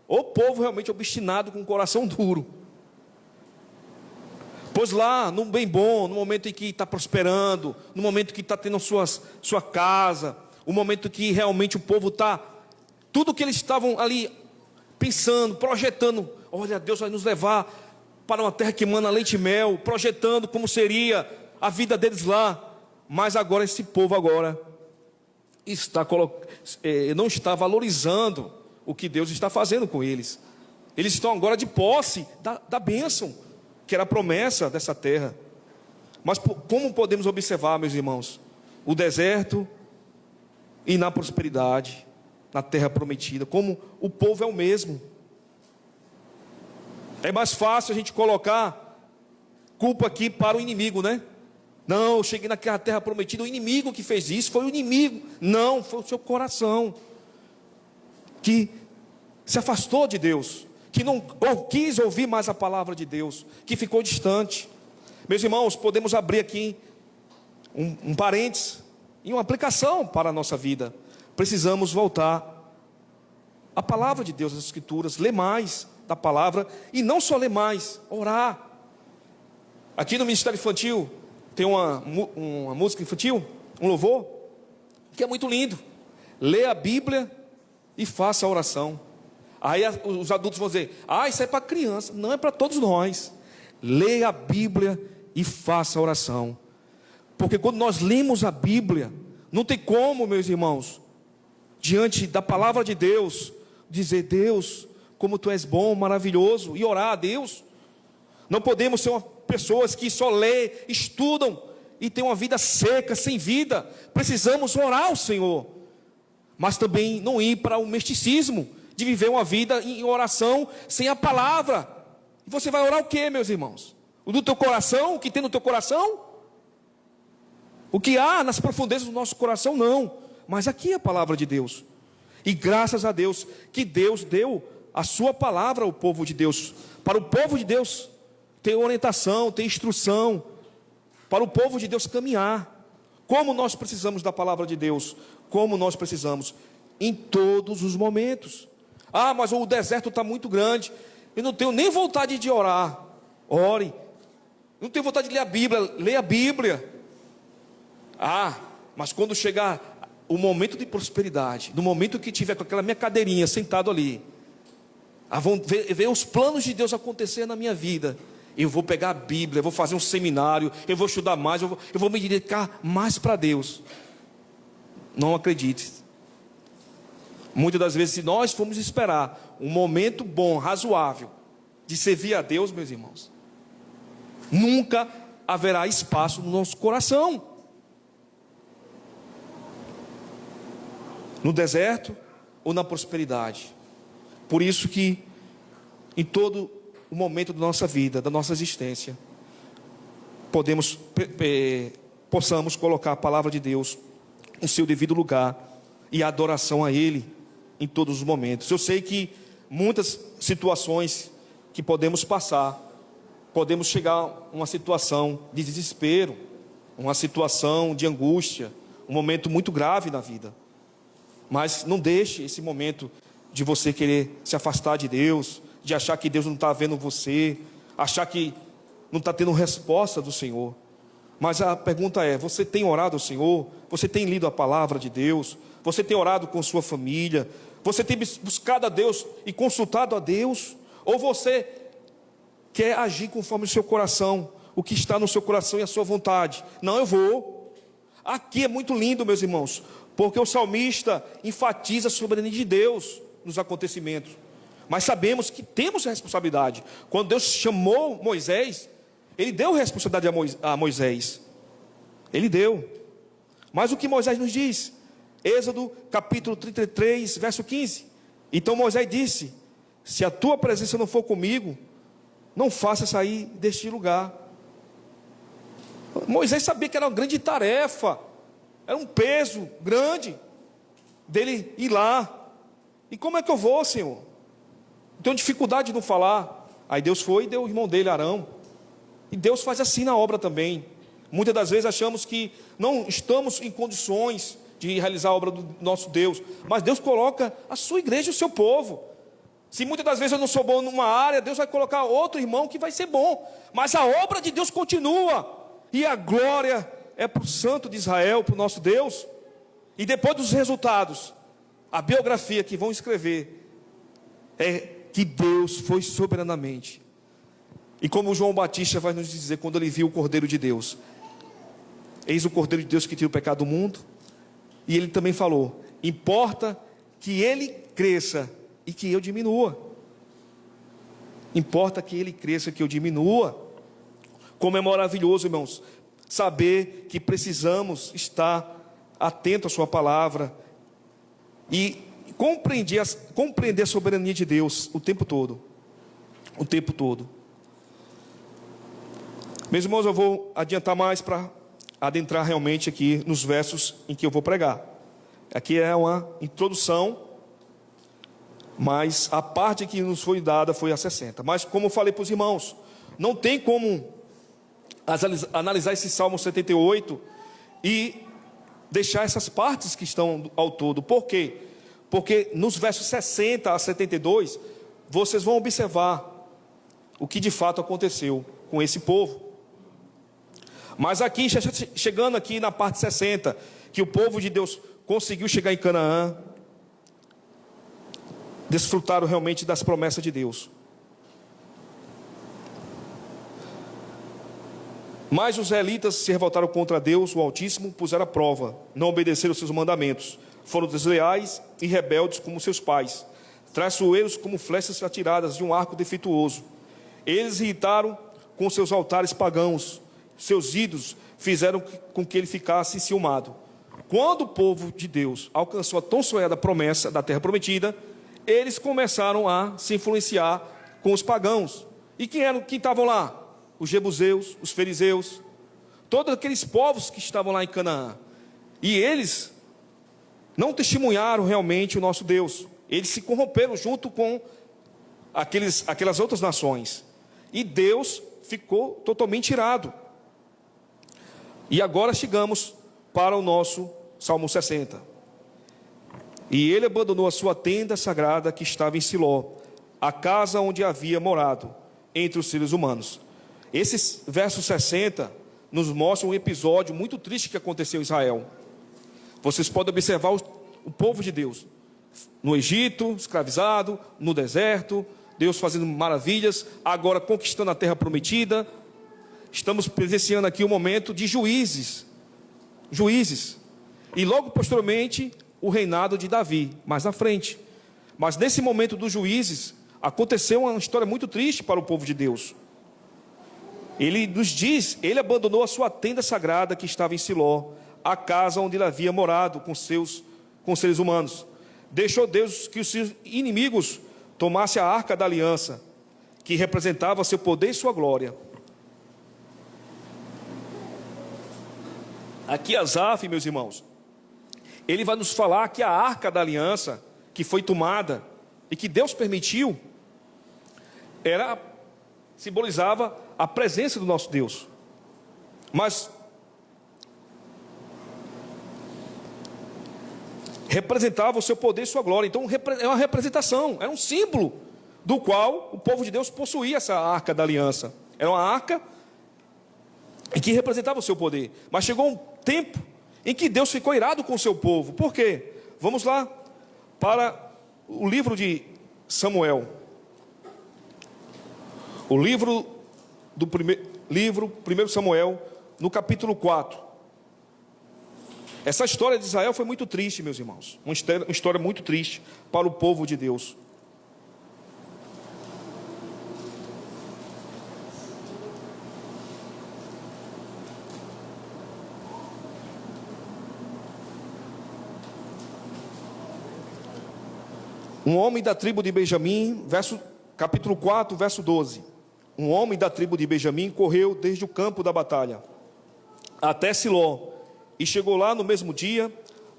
O povo realmente obstinado, com o coração duro. Pois lá, no bem bom, no momento em que está prosperando, no momento que está tendo sua casa, o momento que realmente o povo está, tudo que eles estavam ali pensando, projetando, olha, Deus vai nos levar para uma terra que emana leite e mel, projetando como seria a vida deles lá. Mas agora esse povo não está valorizando o que Deus está fazendo com eles. Eles estão agora de posse da bênção, que era a promessa dessa terra. Mas como podemos observar, meus irmãos, o deserto e na prosperidade, na terra prometida, como o povo é o mesmo. É mais fácil a gente colocar culpa aqui para o inimigo, né? Não, eu cheguei naquela terra prometida, o inimigo que fez isso, foi o inimigo. Não, foi o seu coração, que se afastou de Deus, que não quis ouvir mais a palavra de Deus, que ficou distante. Meus irmãos, podemos abrir aqui um parênteses e uma aplicação para a nossa vida. Precisamos voltar à palavra de Deus, às Escrituras, ler mais da palavra, e não só ler mais, orar. Aqui no Ministério Infantil tem uma música infantil, um louvor, que é muito lindo. Lê a Bíblia e faça a oração. Aí os adultos vão dizer, isso é para criança. Não, é para todos nós. Leia a Bíblia e faça a oração. Porque quando nós lemos a Bíblia, não tem como, meus irmãos, diante da palavra de Deus, dizer, Deus, como Tu és bom, maravilhoso, e orar a Deus. Não podemos ser pessoas que só lê, estudam e têm uma vida seca, sem vida. Precisamos orar ao Senhor, mas também não ir para o misticismo de viver uma vida em oração sem a palavra. E você vai orar o que, meus irmãos? O do teu coração, o que tem no teu coração? O que há nas profundezas do nosso coração? Não, mas aqui é a palavra de Deus. E graças a Deus que Deus deu a sua palavra ao povo de Deus. Para o povo de Deus ter orientação, ter instrução, para o povo de Deus caminhar. Como nós precisamos da palavra de Deus? Como nós precisamos? Em todos os momentos. Mas o deserto está muito grande, eu não tenho nem vontade de orar. Ore. Não tenho vontade de ler a Bíblia. Leia a Bíblia. Mas quando chegar o momento de prosperidade, no momento que tiver com aquela minha cadeirinha sentado ali, vão ver os planos de Deus acontecer na minha vida, eu vou pegar a Bíblia, eu vou fazer um seminário, eu vou estudar mais, eu vou me dedicar mais para Deus. Não acredite. Muitas das vezes, se nós formos esperar um momento bom, razoável, de servir a Deus, meus irmãos, nunca haverá espaço no nosso coração. No deserto ou na prosperidade. Por isso que em todo o momento da nossa vida, da nossa existência, possamos colocar a palavra de Deus em seu devido lugar e a adoração a Ele em todos os momentos. Eu sei que muitas situações que podemos passar, podemos chegar a uma situação de desespero, uma situação de angústia, um momento muito grave na vida. Mas não deixe esse momento de você querer se afastar de Deus, de achar que Deus não está vendo você, achar que não está tendo resposta do Senhor. Mas a pergunta é, você tem orado ao Senhor? Você tem lido a palavra de Deus? Você tem orado com sua família? Você tem buscado a Deus e consultado a Deus? Ou você quer agir conforme o seu coração, o que está no seu coração e a sua vontade? Não, eu vou. Aqui é muito lindo, meus irmãos, porque o salmista enfatiza a soberania de Deus nos acontecimentos. Mas sabemos que temos responsabilidade. Quando Deus chamou Moisés, Ele deu responsabilidade a Moisés. Ele deu. Mas o que Moisés nos diz? Êxodo capítulo 33, verso 15. Então Moisés disse: se a tua presença não for comigo, não faça sair deste lugar. Moisés sabia que era uma grande tarefa, era um peso grande dele ir lá. E como é que eu vou, Senhor? Tenho dificuldade de não falar. Aí Deus foi e deu o irmão dele, Arão. E Deus faz assim na obra também. Muitas das vezes achamos que não estamos em condições de realizar a obra do nosso Deus, mas Deus coloca a sua igreja e o seu povo. Se muitas das vezes eu não sou bom numa área, Deus vai colocar outro irmão que vai ser bom, mas a obra de Deus continua, e a glória é para o Santo de Israel, para o nosso Deus. E depois dos resultados, a biografia que vão escrever é que Deus foi soberanamente. E como João Batista vai nos dizer quando ele viu o Cordeiro de Deus: eis o Cordeiro de Deus que tira o pecado do mundo. E ele também falou: importa que ele cresça e que eu diminua. Importa que ele cresça e que eu diminua. Como é maravilhoso, irmãos, saber que precisamos estar atentos à sua palavra e compreender a soberania de Deus o tempo todo. O tempo todo. Meus irmãos, eu vou adiantar mais para adentrar realmente aqui nos versos em que eu vou pregar. Aqui é uma introdução, mas a parte que nos foi dada foi a 60. Mas como eu falei para os irmãos, não tem como analisar esse Salmo 78 e deixar essas partes que estão ao todo. Por quê? Porque nos versos 60 a 72, vocês vão observar o que de fato aconteceu com esse povo. Mas aqui, chegando aqui na parte 60, que o povo de Deus conseguiu chegar em Canaã, desfrutaram realmente das promessas de Deus. Mas os israelitas se revoltaram contra Deus, o Altíssimo, puseram à prova, não obedeceram aos seus mandamentos, foram desleais e rebeldes como seus pais, traiçoeiros como flechas atiradas de um arco defeituoso. Eles irritaram com seus altares pagãos, seus ídolos fizeram com que ele ficasse enciumado. Quando o povo de Deus alcançou a tão sonhada promessa da terra prometida, eles começaram a se influenciar com os pagãos. E quem estavam lá? Os jebuseus, os fariseus, todos aqueles povos que estavam lá em Canaã. E eles não testemunharam realmente o nosso Deus. Eles se corromperam junto com aquelas outras nações. E Deus ficou totalmente irado. E agora chegamos para o nosso Salmo 60. E ele abandonou a sua tenda sagrada que estava em Siló, a casa onde havia morado entre os seres humanos. Esses versos 60 nos mostram um episódio muito triste que aconteceu em Israel. Vocês podem observar o povo de Deus no Egito, escravizado, no deserto, Deus fazendo maravilhas, agora conquistando a terra prometida. Estamos presenciando aqui um momento de juízes, e logo posteriormente o reinado de Davi, mais na frente. Mas nesse momento dos juízes, aconteceu uma história muito triste para o povo de Deus. Ele nos diz: ele abandonou a sua tenda sagrada que estava em Siló, a casa onde ele havia morado com seres humanos. Deixou Deus que os seus inimigos tomassem a arca da aliança, que representava seu poder e sua glória. Aqui Asaf, meus irmãos, ele vai nos falar que a arca da aliança, que foi tomada e que Deus permitiu, simbolizava a presença do nosso Deus. Mas representava o seu poder e sua glória. Então é uma representação, era um símbolo do qual o povo de Deus possuía essa arca da aliança. Era uma arca que representava o seu poder. Mas chegou um tempo em que Deus ficou irado com o seu povo. Por quê? Vamos lá para o livro de Samuel. O livro do primeiro Samuel, no capítulo 4. Essa história de Israel foi muito triste, meus irmãos. Uma história muito triste para o povo de Deus. Um homem da tribo de Benjamim, capítulo 4, verso 12. Um homem da tribo de Benjamim correu desde o campo da batalha até Siló, e chegou lá no mesmo dia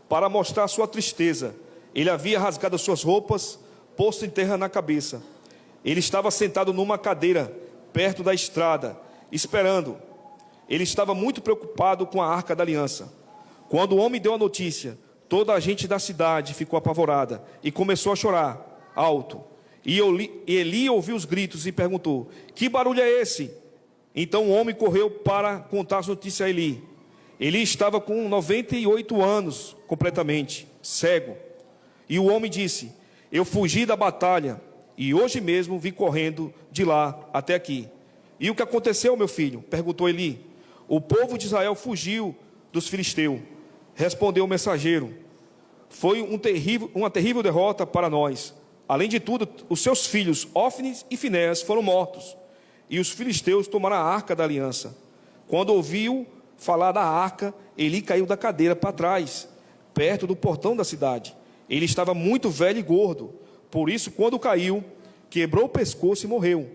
para mostrar sua tristeza. Ele havia rasgado as suas roupas, posto em terra na cabeça. Ele estava sentado numa cadeira, perto da estrada, esperando. Ele estava muito preocupado com a arca da aliança. Quando o homem deu a notícia, toda a gente da cidade ficou apavorada e começou a chorar alto. E Eli ouviu os gritos e perguntou: que barulho é esse? Então o homem correu para contar as notícias a Eli. Eli estava com 98 anos, completamente cego. E o homem disse: eu fugi da batalha e hoje mesmo vim correndo de lá até aqui. E o que aconteceu, meu filho? Perguntou Eli. O povo de Israel fugiu dos filisteus. Respondeu o mensageiro: foi uma terrível derrota para nós. Além de tudo, os seus filhos Ofni e Finéias foram mortos, e os filisteus tomaram a arca da aliança. Quando ouviu falar da arca, Eli caiu da cadeira para trás, perto do portão da cidade. Ele estava muito velho e gordo, por isso, quando caiu, quebrou o pescoço e morreu.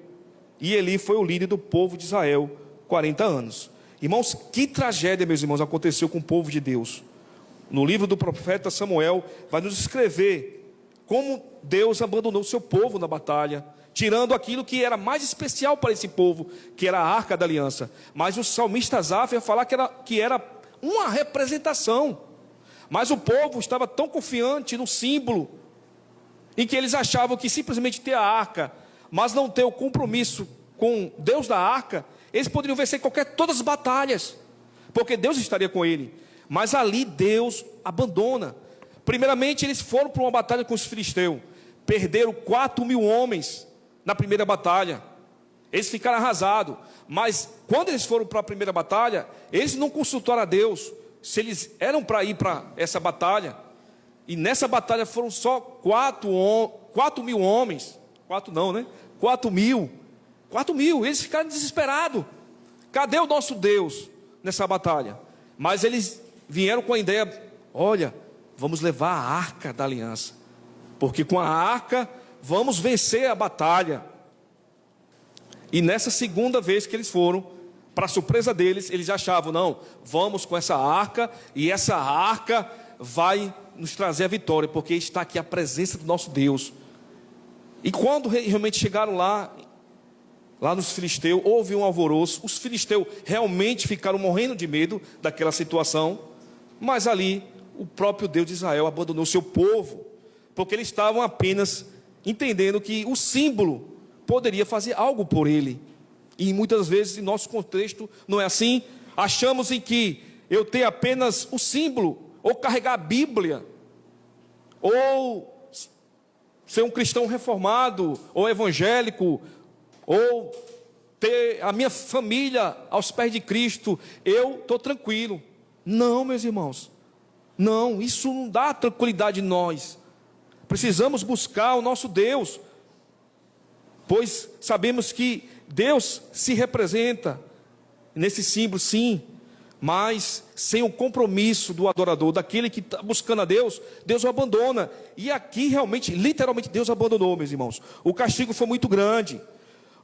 E Eli foi o líder do povo de Israel 40 anos. Irmãos, que tragédia, meus irmãos, aconteceu com o povo de Deus. No livro do profeta Samuel, vai nos escrever como Deus abandonou o seu povo na batalha, tirando aquilo que era mais especial para esse povo, que era a arca da aliança. Mas o salmista Asaf ia falar que era uma representação. Mas o povo estava tão confiante no símbolo, em que eles achavam que simplesmente ter a arca, mas não ter o compromisso com Deus da arca, eles poderiam vencer todas as batalhas, porque Deus estaria com ele. Mas ali Deus abandona. Primeiramente, eles foram para uma batalha com os filisteus, perderam 4.000 homens na primeira batalha, eles ficaram arrasados. Mas quando eles foram para a primeira batalha, eles não consultaram a Deus se eles eram para ir para essa batalha. E nessa batalha foram só 4.000 homens. 4.000. Eles ficaram desesperados. Cadê o nosso Deus nessa batalha? Mas eles vieram com a ideia: olha, vamos levar a arca da aliança, porque com a arca vamos vencer a batalha. E nessa segunda vez que eles foram, para surpresa deles, eles achavam: não, vamos com essa arca, e essa arca vai nos trazer a vitória, porque está aqui a presença do nosso Deus. E quando realmente chegaram lá nos filisteus, houve um alvoroço. Os filisteus realmente ficaram morrendo de medo daquela situação. Mas ali, o próprio Deus de Israel abandonou o seu povo, porque eles estavam apenas entendendo que o símbolo poderia fazer algo por ele. E muitas vezes, em nosso contexto, não é assim. Achamos em que eu tenho apenas o símbolo, ou carregar a Bíblia, ou ser um cristão reformado, ou evangélico, ou ter a minha família aos pés de Cristo, eu estou tranquilo. Não, meus irmãos, não, isso não dá tranquilidade em nós. Precisamos buscar o nosso Deus, pois sabemos que Deus se representa nesse símbolo, sim, mas sem o compromisso do adorador, daquele que está buscando a Deus, Deus o abandona. E aqui realmente, literalmente, Deus abandonou, meus irmãos. O castigo foi muito grande,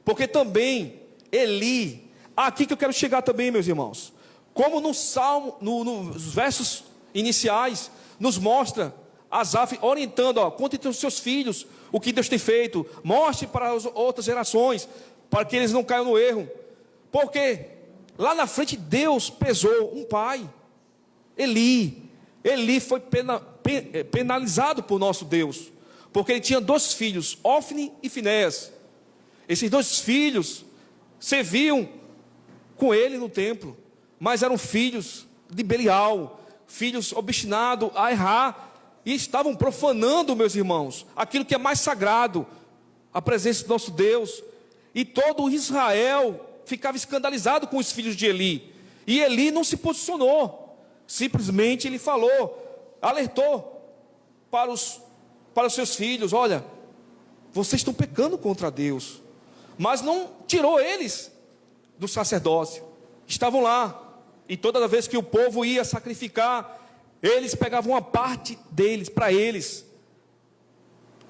porque também Eli, aqui que eu quero chegar também, meus irmãos, como no Salmo, nos versos iniciais, nos mostra Asaf orientando: conte para os seus filhos o que Deus tem feito, mostre para as outras gerações, para que eles não caiam no erro. Porque lá na frente Deus pesou um pai, Eli foi penalizado por nosso Deus, porque ele tinha 2 filhos, Ofni e Finéias. Esses 2 filhos serviam com ele no templo, mas eram filhos de Belial, filhos obstinados a errar, e estavam profanando, meus irmãos, aquilo que é mais sagrado, a presença do nosso Deus. E todo Israel ficava escandalizado com os filhos de Eli, e Eli não se posicionou, simplesmente ele falou, alertou para os seus filhos: olha, vocês estão pecando contra Deus. Mas não tirou eles do sacerdócio, estavam lá, e toda vez que o povo ia sacrificar, eles pegavam uma parte deles para eles.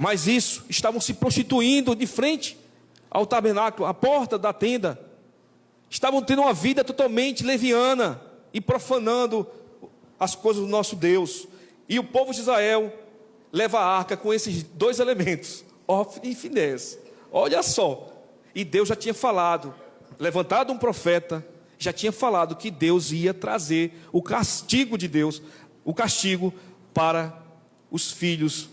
Mas isso, estavam se prostituindo de frente ao tabernáculo, à porta da tenda. Estavam tendo uma vida totalmente leviana e profanando as coisas do nosso Deus. E o povo de Israel leva a arca com esses dois elementos, Ofni e Finéias. Olha só. E Deus já tinha falado, levantado um profeta, já tinha falado que Deus ia trazer o castigo de Deus, o castigo para os filhos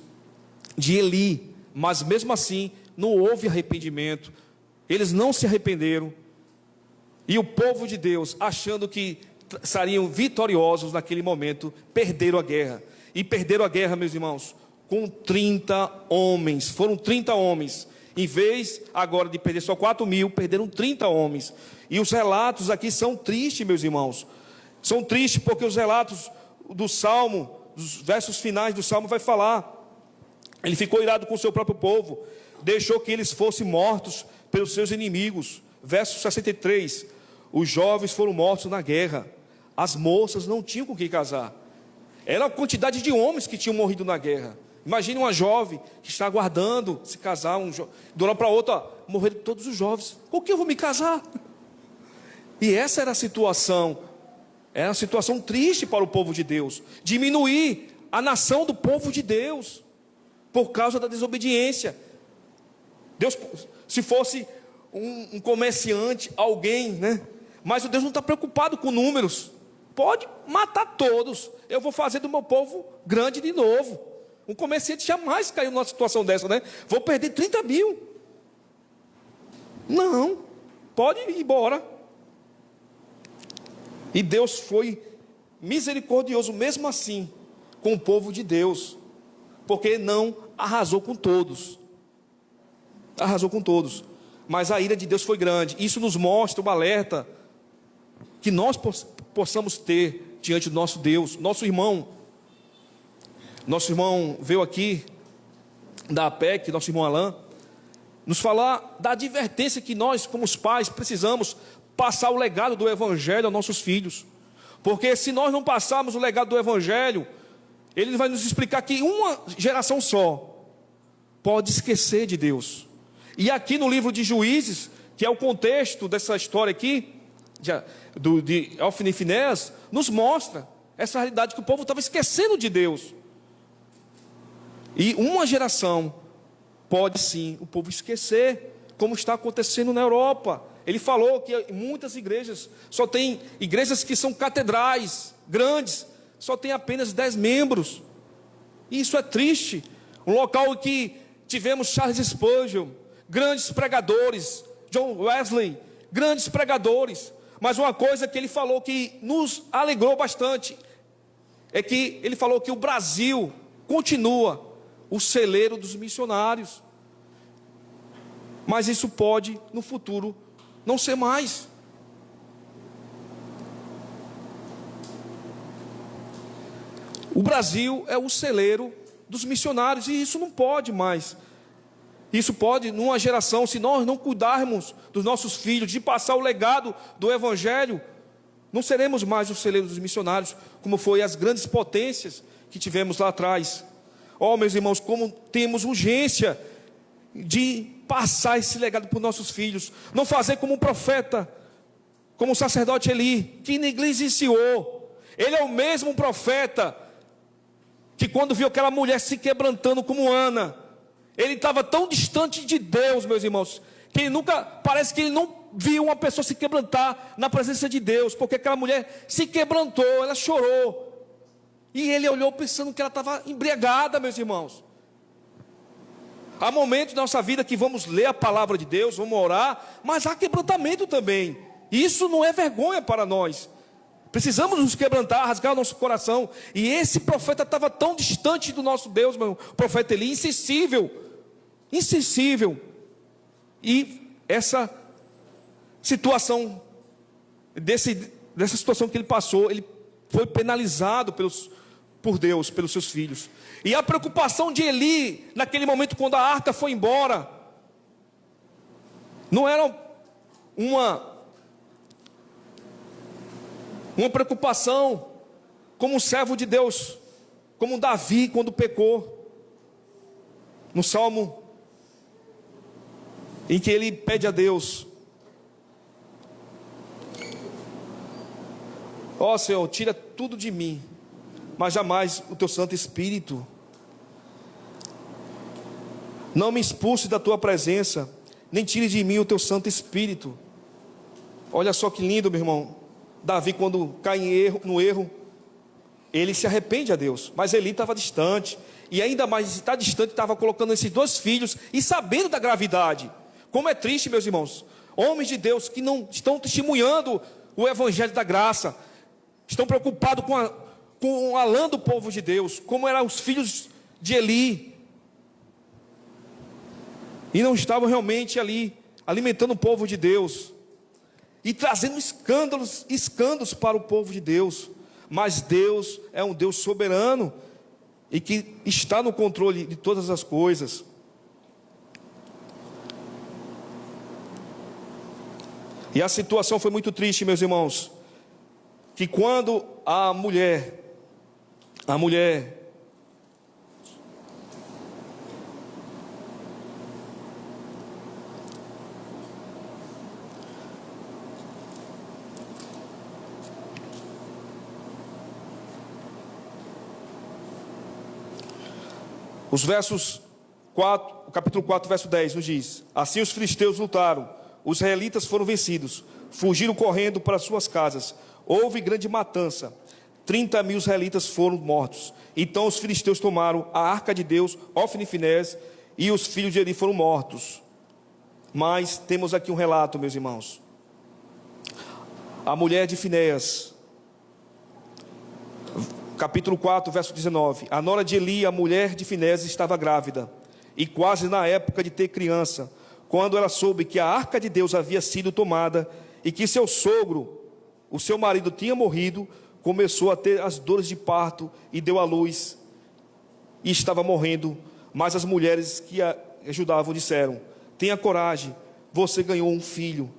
de Eli. Mas mesmo assim, não houve arrependimento. Eles não se arrependeram. E o povo de Deus, achando que seriam vitoriosos naquele momento, perderam a guerra. E perderam a guerra, meus irmãos, com 30 homens. Foram 30 homens. Em vez agora de perder só 4.000, perderam 30 homens. E os relatos aqui são tristes, meus irmãos. São tristes porque os relatos do Salmo, dos versos finais do Salmo vai falar. Ele ficou irado com o seu próprio povo, deixou que eles fossem mortos pelos seus inimigos. Verso 63, os jovens foram mortos na guerra, as moças não tinham com quem casar. Era a quantidade de homens que tinham morrido na guerra. Imagine uma jovem que está aguardando se casar, de uma hora para outra, morreram todos os jovens. Com quem eu vou me casar? E essa era a situação. Era uma situação triste para o povo de Deus. Diminuir a nação do povo de Deus por causa da desobediência. Deus, se fosse um comerciante, alguém, né? Mas o Deus não está preocupado com números. Pode matar todos. Eu vou fazer do meu povo grande de novo. Um comerciante jamais caiu numa situação dessa, né? Vou perder 30.000. Não. Pode ir embora. E Deus foi misericordioso mesmo assim com o povo de Deus, porque não arrasou com todos. Arrasou com todos. Mas a ira de Deus foi grande. Isso nos mostra um alerta que nós possamos ter diante do nosso Deus. Nosso irmão veio aqui da APEC, nosso irmão Alain, nos falar da advertência que nós, como os pais, precisamos passar o legado do Evangelho aos nossos filhos. Porque se nós não passarmos o legado do Evangelho, ele vai nos explicar que uma geração só pode esquecer de Deus. E aqui no livro de Juízes, que é o contexto dessa história aqui, de Ofni e Finéias, nos mostra essa realidade que o povo estava esquecendo de Deus. E uma geração pode sim o povo esquecer, como está acontecendo na Europa. Ele falou que muitas igrejas, só tem igrejas que são catedrais, grandes, só tem apenas 10 membros. E isso é triste. Um local que tivemos Charles Spurgeon, grandes pregadores, John Wesley, grandes pregadores. Mas uma coisa que ele falou que nos alegrou bastante, é que ele falou que o Brasil continua o celeiro dos missionários. Mas isso pode, no futuro, não ser mais. O Brasil é o celeiro dos missionários, e isso não pode mais. Isso pode, numa geração, se nós não cuidarmos dos nossos filhos, de passar o legado do Evangelho, não seremos mais o celeiro dos missionários, como foi as grandes potências que tivemos lá atrás. Oh, meus irmãos, como temos urgência de passar esse legado para os nossos filhos. Não fazer como um profeta, como o sacerdote Eli, que negligenciou. Ele é o mesmo profeta que quando viu aquela mulher se quebrantando como Ana, ele estava tão distante de Deus, meus irmãos, que ele nunca, parece que ele não viu uma pessoa se quebrantar na presença de Deus, porque aquela mulher se quebrantou, ela chorou. E ele olhou pensando que ela estava embriagada, meus irmãos. Há momentos na nossa vida que vamos ler a palavra de Deus, vamos orar, mas há quebrantamento também. E isso não é vergonha para nós. Precisamos nos quebrantar, rasgar o nosso coração. E esse profeta estava tão distante do nosso Deus, meu, o profeta Eli, insensível. E essa situação, dessa situação que ele passou, ele foi penalizado por Deus, pelos seus filhos. E a preocupação de Eli, naquele momento quando a arca foi embora, não era uma preocupação como um servo de Deus, como Davi quando pecou. no salmo em que ele pede a Deus: ó Senhor, tira tudo de mim, mas jamais o teu Santo Espírito. Não me expulse da tua presença, nem tire de mim o teu Santo Espírito. Olha só que lindo, meu irmão. Davi, quando cai no erro, ele se arrepende a Deus, mas Eli estava distante, e ainda mais estar distante, estava colocando esses dois filhos, e sabendo da gravidade. Como é triste, meus irmãos, homens de Deus que não estão testemunhando o evangelho da graça, estão preocupados com a lã do povo de Deus, como eram os filhos de Eli, e não estavam realmente ali alimentando o povo de Deus e trazendo escândalos para o povo de Deus. Mas Deus é um Deus soberano e que está no controle de todas as coisas. E a situação foi muito triste, meus irmãos, que quando a mulher o capítulo 4, verso 10 nos diz: assim os filisteus lutaram, os israelitas foram vencidos, fugiram correndo para suas casas, houve grande matança, 30.000 israelitas foram mortos. Então os filisteus tomaram a arca de Deus, Ofni e Finéias, e os filhos de Eli foram mortos. Mas temos aqui um relato, meus irmãos. A mulher de Finéias, capítulo 4, verso 19: a nora de Eli, a mulher de Finéias, estava grávida, e quase na época de ter criança, quando ela soube que a arca de Deus havia sido tomada, e que seu sogro, o seu marido, tinha morrido, começou a ter as dores de parto, e deu à luz, e estava morrendo. Mas as mulheres que a ajudavam disseram: tenha coragem, você ganhou um filho.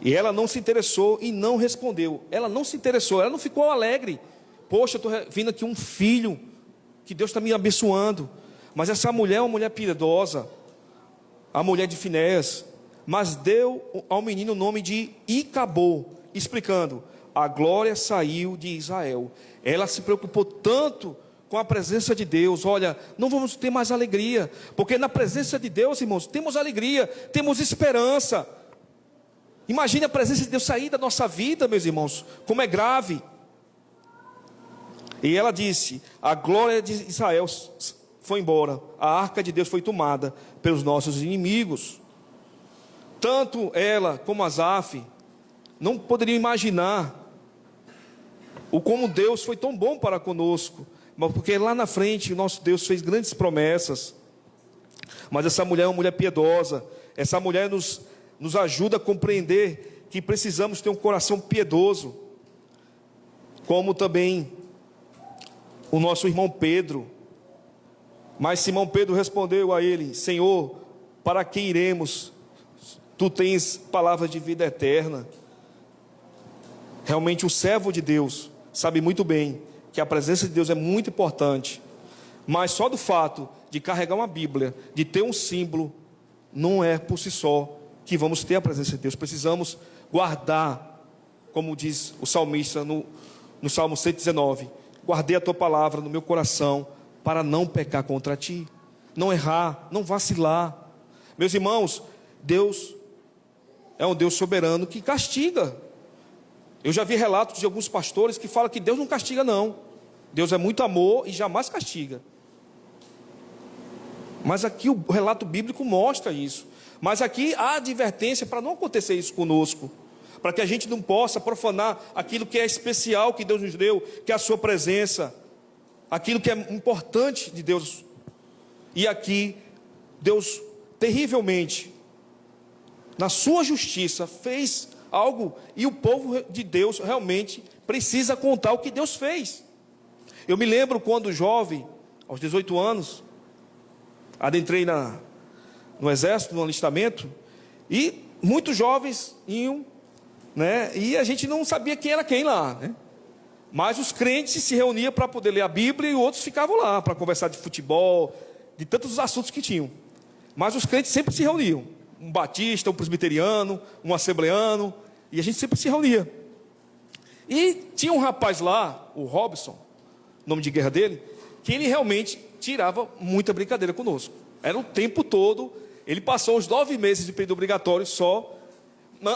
E ela não se interessou e não respondeu. Ela não se interessou, ela não ficou alegre. Poxa, eu estou vendo aqui um filho, que Deus está me abençoando. Mas essa mulher é uma mulher piedosa, a mulher de Finéias, mas deu ao menino o nome de Icabô, explicando: a glória saiu de Israel. Ela se preocupou tanto com a presença de Deus. Olha, não vamos ter mais alegria, porque na presença de Deus, irmãos, temos alegria, temos esperança. Imagine a presença de Deus sair da nossa vida, meus irmãos, como é grave. E ela disse: a glória de Israel foi embora, a arca de Deus foi tomada pelos nossos inimigos. Tanto ela como Asaf não poderiam imaginar o como Deus foi tão bom para conosco, mas porque lá na frente o nosso Deus fez grandes promessas. Mas essa mulher é uma mulher piedosa. Essa mulher nos ajuda a compreender que precisamos ter um coração piedoso, como também o nosso irmão Pedro. Mas Simão Pedro respondeu a ele: Senhor, para que iremos? Tu tens palavras de vida eterna. Realmente o servo de Deus sabe muito bem que a presença de Deus é muito importante, mas só do fato de carregar uma Bíblia, de ter um símbolo, não é por si só que vamos ter a presença de Deus. Precisamos guardar, como diz o salmista no Salmo 119: guardei a tua palavra no meu coração, para não pecar contra ti, não errar, não vacilar. Meus irmãos, Deus é um Deus soberano que castiga. Eu já vi relatos de alguns pastores que falam que Deus não castiga, não. Deus é muito amor e jamais castiga. Mas aqui o relato bíblico mostra isso. Mas aqui há advertência para não acontecer isso conosco, para que a gente não possa profanar aquilo que é especial que Deus nos deu, que é a sua presença, aquilo que é importante de Deus. E aqui Deus terrivelmente, na sua justiça, fez algo, e o povo de Deus realmente precisa contar o que Deus fez. Eu me lembro quando jovem, aos 18 anos, adentrei no exército, no alistamento, e muitos jovens iam, né, e a gente não sabia quem era quem lá, né? Mas os crentes se reuniam para poder ler a Bíblia, e outros ficavam lá para conversar de futebol, de tantos assuntos que tinham. Mas os crentes sempre se reuniam. Um batista, um presbiteriano, um assembleano, e a gente sempre se reunia. E tinha um rapaz lá, o Robson, nome de guerra dele, que ele realmente tirava muita brincadeira conosco. Era o tempo todo. Ele passou uns 9 meses de período obrigatório só.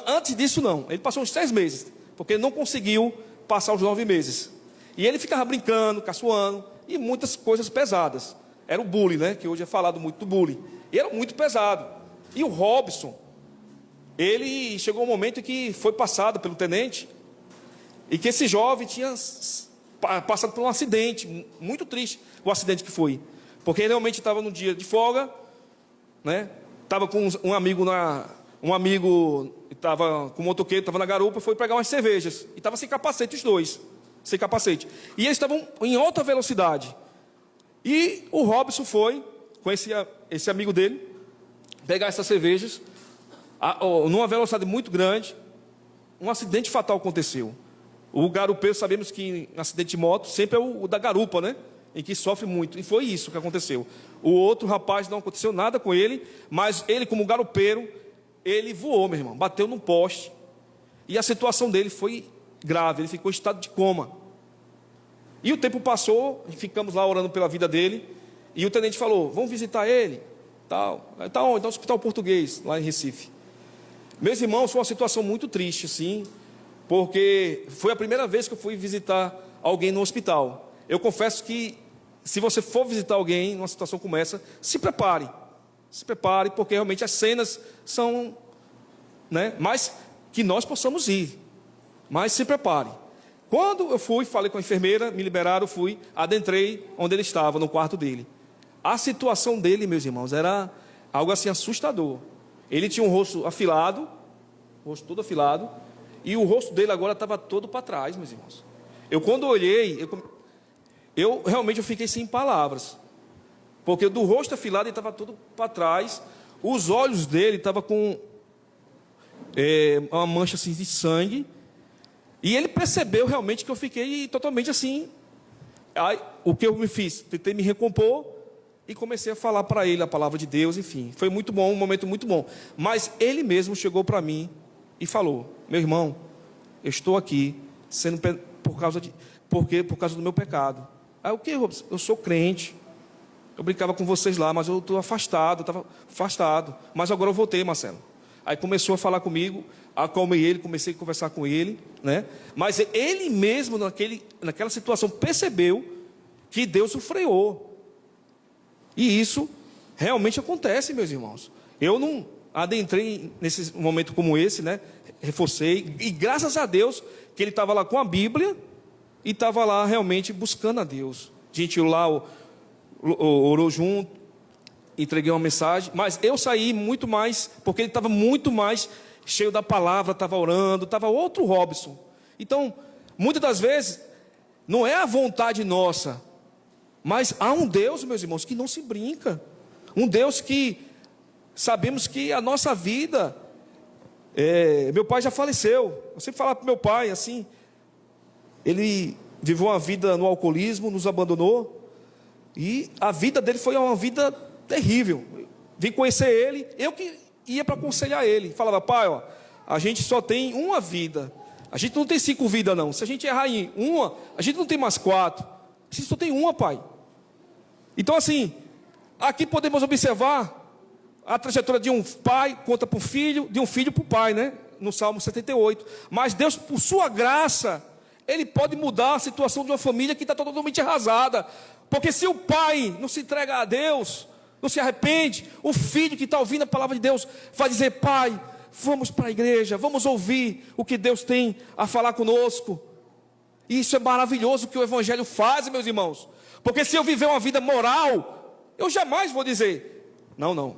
Antes disso não, ele passou uns 6 meses, porque ele não conseguiu passar os 9 meses. E ele ficava brincando, caçoando, e muitas coisas pesadas. Era o bullying, né? Que hoje é falado muito do bullying. E era muito pesado. E o Robson, ele chegou um momento em que foi passado pelo tenente, e que esse jovem tinha passado por um acidente, muito triste o acidente que foi. Porque ele realmente estava num dia de folga, né? Estava com um amigo estava com um motoqueiro, estava na garupa, foi pegar umas cervejas. E estava sem capacete os dois, sem capacete. E eles estavam em alta velocidade. E o Robson foi, com esse amigo dele, pegar essas cervejas, numa velocidade muito grande. Um acidente fatal aconteceu. O garupeiro, sabemos que um acidente de moto sempre é o da garupa, né? Em que sofre muito. E foi isso que aconteceu. O outro rapaz, não aconteceu nada com ele, mas ele, como garupeiro, ele voou, meu irmão, bateu num poste. E a situação dele foi grave, ele ficou em estado de coma. E o tempo passou, e ficamos lá orando pela vida dele. E o tenente falou: vamos visitar ele. Tal. Está onde? Está no Hospital Português, lá em Recife. Meus irmãos, foi uma situação muito triste, assim, porque foi a primeira vez que eu fui visitar alguém no hospital. Eu confesso que, se você for visitar alguém numa situação como essa, se prepare. Se prepare, porque realmente as cenas são, né? Mas que nós possamos ir. Mas se prepare. Quando eu fui, falei com a enfermeira, me liberaram, fui, adentrei onde ele estava, no quarto dele. A situação dele, meus irmãos, era algo assim assustador. Ele tinha um rosto afilado, rosto todo afilado, e o rosto dele agora estava todo para trás, meus irmãos. Eu, quando olhei, eu realmente fiquei sem palavras. Porque do rosto afilado ele estava todo para trás. Os olhos dele estavam com uma mancha assim, de sangue. E ele percebeu realmente que eu fiquei totalmente assim. Aí, o que eu me fiz? Tentei me recompor e comecei a falar para ele a palavra de Deus, enfim. Foi muito bom, um momento muito bom. Mas ele mesmo chegou para mim e falou: meu irmão, eu estou aqui sendo por causa do meu pecado. Aí o que, Robson? Eu sou crente. Eu brincava com vocês lá, mas eu estou afastado, estava afastado. Mas agora eu voltei, Marcelo. Aí começou a falar comigo, acalmei ele, comecei a conversar com ele, né? Mas ele mesmo, naquela situação, percebeu que Deus o freou. E isso realmente acontece, meus irmãos. Eu não adentrei nesse momento como esse, né? Reforcei, e graças a Deus que ele estava lá com a Bíblia e estava lá realmente buscando a Deus. A gente lá orou junto, entreguei uma mensagem, mas eu saí muito mais, porque ele estava muito mais cheio da palavra, estava orando, estava outro Robson. Então, muitas das vezes, não é a vontade nossa, mas há um Deus, meus irmãos, que não se brinca. Um Deus que sabemos que a nossa vida, meu pai já faleceu. Eu sempre falava para meu pai assim, ele viveu uma vida no alcoolismo, nos abandonou, e a vida dele foi uma vida terrível. Vim conhecer ele, eu que ia para aconselhar ele. Falava: pai, ó, a gente só tem uma vida. A gente não tem 5 vidas, não. Se a gente errar em uma, a gente não tem mais 4. A gente só tem uma, pai. Então, assim, aqui podemos observar a trajetória de um pai conta para o filho, de um filho para o pai, né? No Salmo 78. Mas Deus, por sua graça, Ele pode mudar a situação de uma família que está totalmente arrasada. Porque se o pai não se entrega a Deus, não se arrepende, o filho que está ouvindo a palavra de Deus vai dizer: pai, vamos para a igreja, vamos ouvir o que Deus tem a falar conosco. E isso é maravilhoso que o Evangelho faz, meus irmãos. Porque se eu viver uma vida moral, eu jamais vou dizer: não,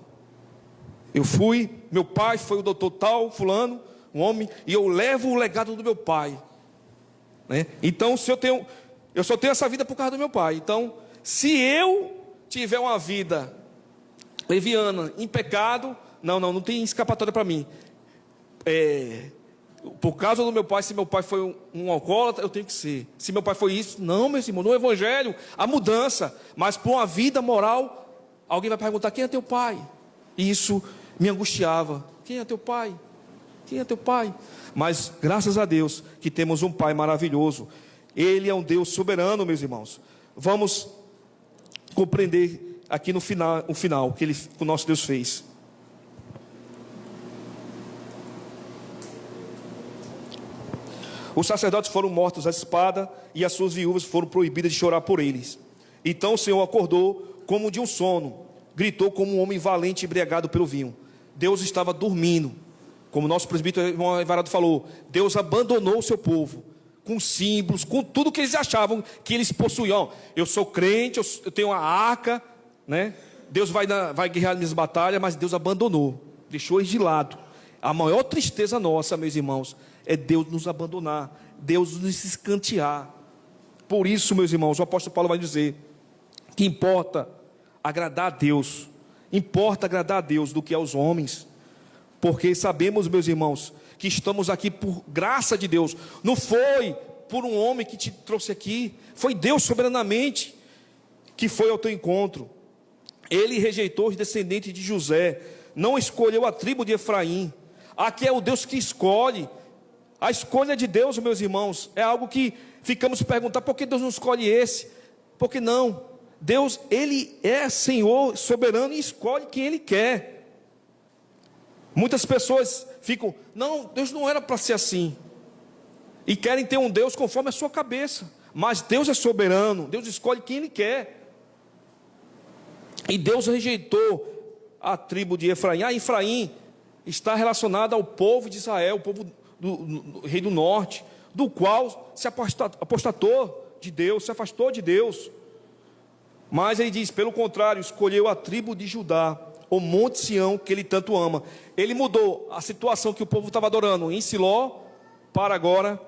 eu fui, meu pai foi o doutor tal, fulano, um homem, e eu levo o legado do meu pai, né? Então, eu só tenho essa vida por causa do meu pai. Então, se eu tiver uma vida leviana, em pecado, não tem escapatória para mim. Por causa do meu pai, se meu pai foi um alcoólatra, eu tenho que ser. Se meu pai foi isso, não, meu irmão, no Evangelho, a mudança. Mas por uma vida moral, Alguém vai perguntar: quem é teu pai? E isso me angustiava. Quem é teu pai? Quem é teu pai? Mas graças a Deus que temos um pai maravilhoso. Ele é um Deus soberano, meus irmãos. Vamos compreender aqui no final, o que o nosso Deus fez. Os sacerdotes foram mortos à espada, e as suas viúvas foram proibidas de chorar por eles. Então o Senhor acordou como de um sono, gritou como um homem valente embriagado pelo vinho. Deus estava dormindo. Como nosso presbítero irmão Everardo falou, Deus abandonou o seu povo, com símbolos, com tudo que eles achavam que eles possuíam. Eu sou crente, eu tenho uma arca, né? Deus vai guerrear minhas batalhas, mas Deus abandonou, deixou eles de lado. A maior tristeza nossa, meus irmãos, é Deus nos abandonar, Deus nos escantear. Por isso, meus irmãos, o apóstolo Paulo vai dizer que importa agradar a Deus, do que aos homens, porque sabemos, meus irmãos, que estamos aqui por graça de Deus. Não foi por um homem que te trouxe aqui, foi Deus soberanamente que foi ao teu encontro. Ele rejeitou os descendentes de José, não escolheu a tribo de Efraim. Aqui é o Deus que escolhe. A escolha de Deus, meus irmãos, é algo que ficamos perguntando: por que Deus não escolhe esse? Por que não? Deus, Ele é Senhor soberano e escolhe quem Ele quer. Muitas pessoas ficam: não, Deus não era para ser assim, e querem ter um Deus conforme a sua cabeça. Mas Deus é soberano, Deus escolhe quem Ele quer. E Deus rejeitou a tribo de Efraim. Efraim está relacionado ao povo de Israel, o povo do rei do norte, do qual se apostatou de Deus, se afastou de Deus. Mas ele diz, pelo contrário, escolheu a tribo de Judá, o monte Sião, que ele tanto ama. Ele mudou a situação que o povo estava adorando em Siló para agora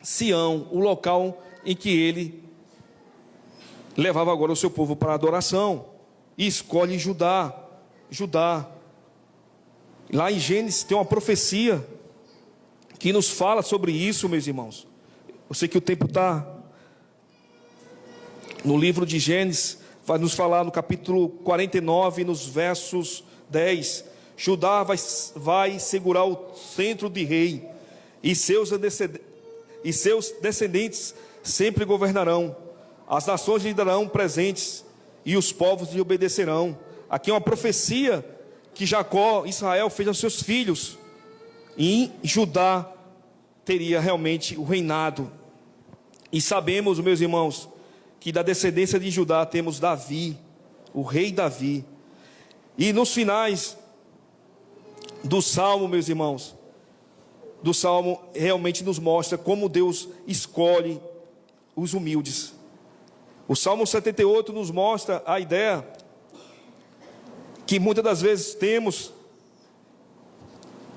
Sião, o local em que ele levava agora o seu povo para a adoração. E escolhe Judá. Lá em Gênesis tem uma profecia que nos fala sobre isso, meus irmãos. Eu sei que o tempo está no livro de Gênesis, vai nos falar no capítulo 49, nos versos 10. Judá vai segurar o centro de rei, e seus descendentes sempre governarão. As nações lhe darão presentes, e os povos lhe obedecerão. Aqui é uma profecia que Israel fez aos seus filhos. E em Judá teria realmente o reinado. E sabemos, meus irmãos, que da descendência de Judá temos Davi, o rei Davi. E nos finais do Salmo, meus irmãos, do Salmo realmente nos mostra como Deus escolhe os humildes. O Salmo 78 nos mostra a ideia que muitas das vezes temos,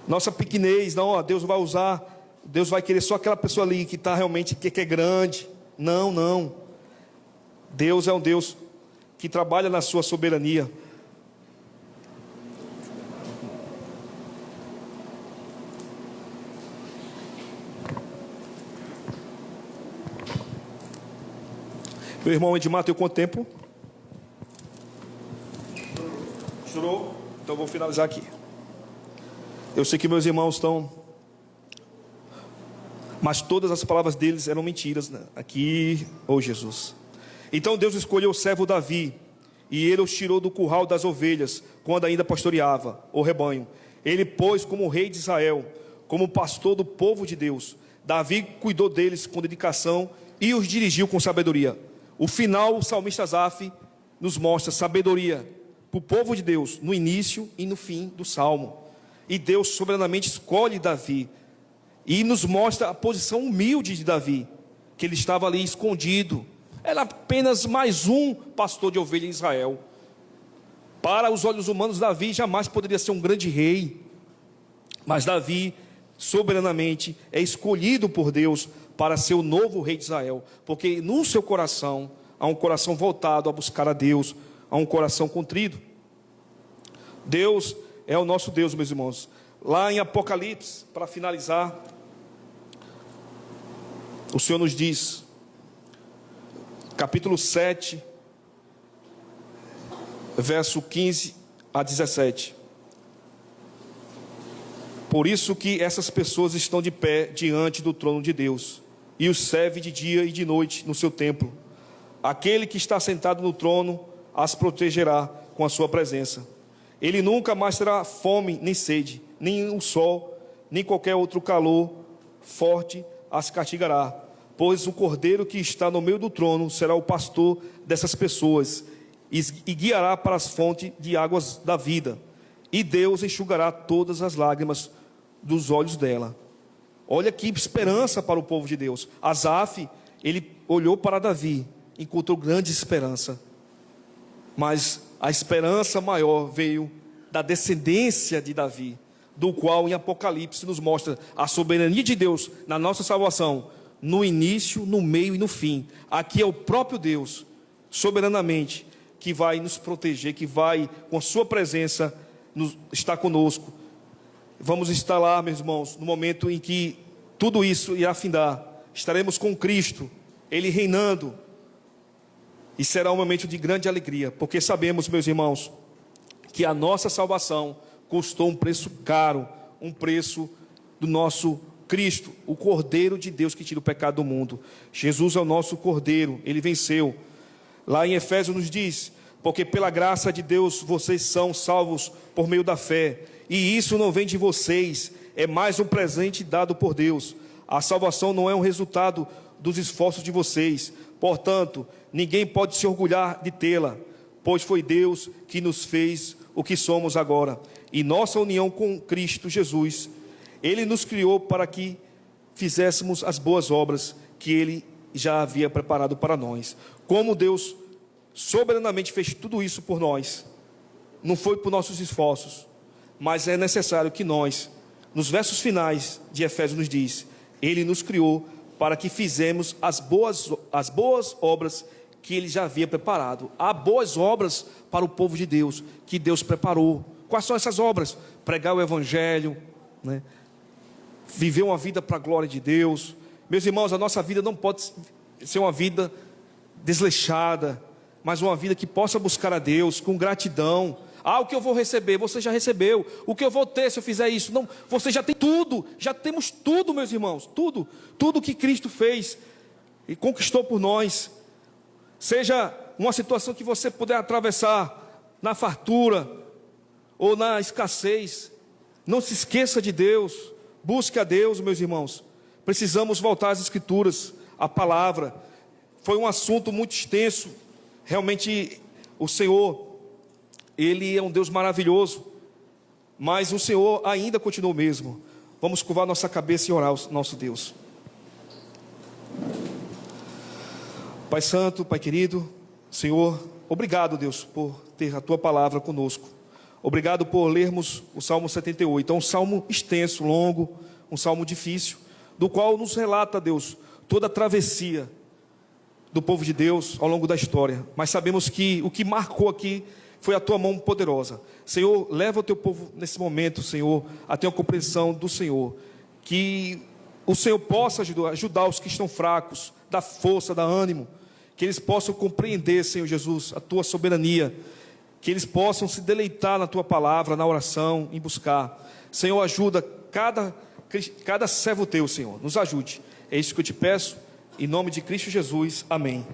nossa pequenez: não, Deus vai usar, Deus vai querer só aquela pessoa ali que está realmente, que é grande. Não. Deus é um Deus que trabalha na sua soberania. Meu irmão Edmar, tem quanto tempo? Estourou? Então eu vou finalizar aqui. Eu sei que meus irmãos estão... Mas todas as palavras deles eram mentiras, né? Aqui, Jesus. Então Deus escolheu o servo Davi, e ele os tirou do curral das ovelhas, quando ainda pastoreava o rebanho. Ele pôs como rei de Israel, como pastor do povo de Deus. Davi cuidou deles com dedicação e os dirigiu com sabedoria. O final, o salmista Asaf nos mostra sabedoria para o povo de Deus, no início e no fim do salmo. E Deus soberanamente escolhe Davi, e nos mostra a posição humilde de Davi, que ele estava ali escondido. Era apenas mais um pastor de ovelha em Israel. Para os olhos humanos, Davi jamais poderia ser um grande rei. Mas Davi, soberanamente, é escolhido por Deus para ser o novo rei de Israel. Porque no seu coração, há um coração voltado a buscar a Deus, há um coração contrito. Deus é o nosso Deus, meus irmãos. Lá em Apocalipse, para finalizar, o Senhor nos diz, capítulo 7, verso 15 a 17. Por isso que essas pessoas estão de pé diante do trono de Deus, e os serve de dia e de noite no seu templo. Aquele que está sentado no trono as protegerá com a sua presença. Ele nunca mais terá fome nem sede, nem o sol, nem qualquer outro calor forte as castigará, pois o Cordeiro que está no meio do trono será o pastor dessas pessoas e guiará para as fontes de águas da vida, e Deus enxugará todas as lágrimas dos olhos dela. Olha que esperança para o povo de Deus. Asaf, ele olhou para Davi, encontrou grande esperança, mas a esperança maior veio da descendência de Davi, do qual em Apocalipse nos mostra a soberania de Deus na nossa salvação, no início, no meio e no fim. Aqui é o próprio Deus, soberanamente, que vai nos proteger, que vai, com a sua presença, estar conosco. Vamos estar lá, meus irmãos, no momento em que tudo isso irá findar. Estaremos com Cristo, Ele reinando, e será um momento de grande alegria, porque sabemos, meus irmãos, que a nossa salvação custou um preço caro, um preço do nosso Cristo, o Cordeiro de Deus que tira o pecado do mundo. Jesus é o nosso Cordeiro, Ele venceu. Lá em Efésios nos diz: porque pela graça de Deus vocês são salvos por meio da fé, e isso não vem de vocês, é mais um presente dado por Deus. A salvação não é um resultado dos esforços de vocês, portanto, ninguém pode se orgulhar de tê-la, pois foi Deus que nos fez o que somos agora. E nossa união com Cristo Jesus, Ele nos criou para que fizéssemos as boas obras que Ele já havia preparado para nós. Como Deus soberanamente fez tudo isso por nós, não foi por nossos esforços, mas é necessário que nós, nos versos finais de Efésios nos diz, Ele nos criou para que fizemos as boas obras que Ele já havia preparado. Há boas obras para o povo de Deus, que Deus preparou. Quais são essas obras? Pregar o Evangelho, né? Viver uma vida para a glória de Deus. Meus irmãos, a nossa vida não pode ser uma vida desleixada, mas uma vida que possa buscar a Deus com gratidão. Ah, o que eu vou receber? Você já recebeu. O que eu vou ter se eu fizer isso? Não, você já tem tudo. Já temos tudo, meus irmãos. Tudo. Tudo que Cristo fez e conquistou por nós. Seja uma situação que você puder atravessar na fartura ou na escassez, não se esqueça de Deus. Busque a Deus, meus irmãos. Precisamos voltar às Escrituras, à palavra. Foi um assunto muito extenso. Realmente, o Senhor, Ele é um Deus maravilhoso, mas o Senhor ainda continua o mesmo. Vamos curvar nossa cabeça e orar ao nosso Deus. Pai Santo, Pai querido, Senhor, obrigado, Deus, por ter a Tua palavra conosco. Obrigado por lermos o Salmo 78. É um salmo extenso, longo, um salmo difícil, do qual nos relata, Deus, toda a travessia do povo de Deus ao longo da história. Mas sabemos que o que marcou aqui foi a Tua mão poderosa. Senhor, leva o Teu povo nesse momento, Senhor, a ter uma compreensão do Senhor. Que o Senhor possa ajudar os que estão fracos, dar força, dar ânimo. Que eles possam compreender, Senhor Jesus, a Tua soberania. Que eles possam se deleitar na Tua palavra, na oração, em buscar. Senhor, ajuda cada servo Teu, Senhor. Nos ajude. É isso que eu te peço. Em nome de Cristo Jesus. Amém.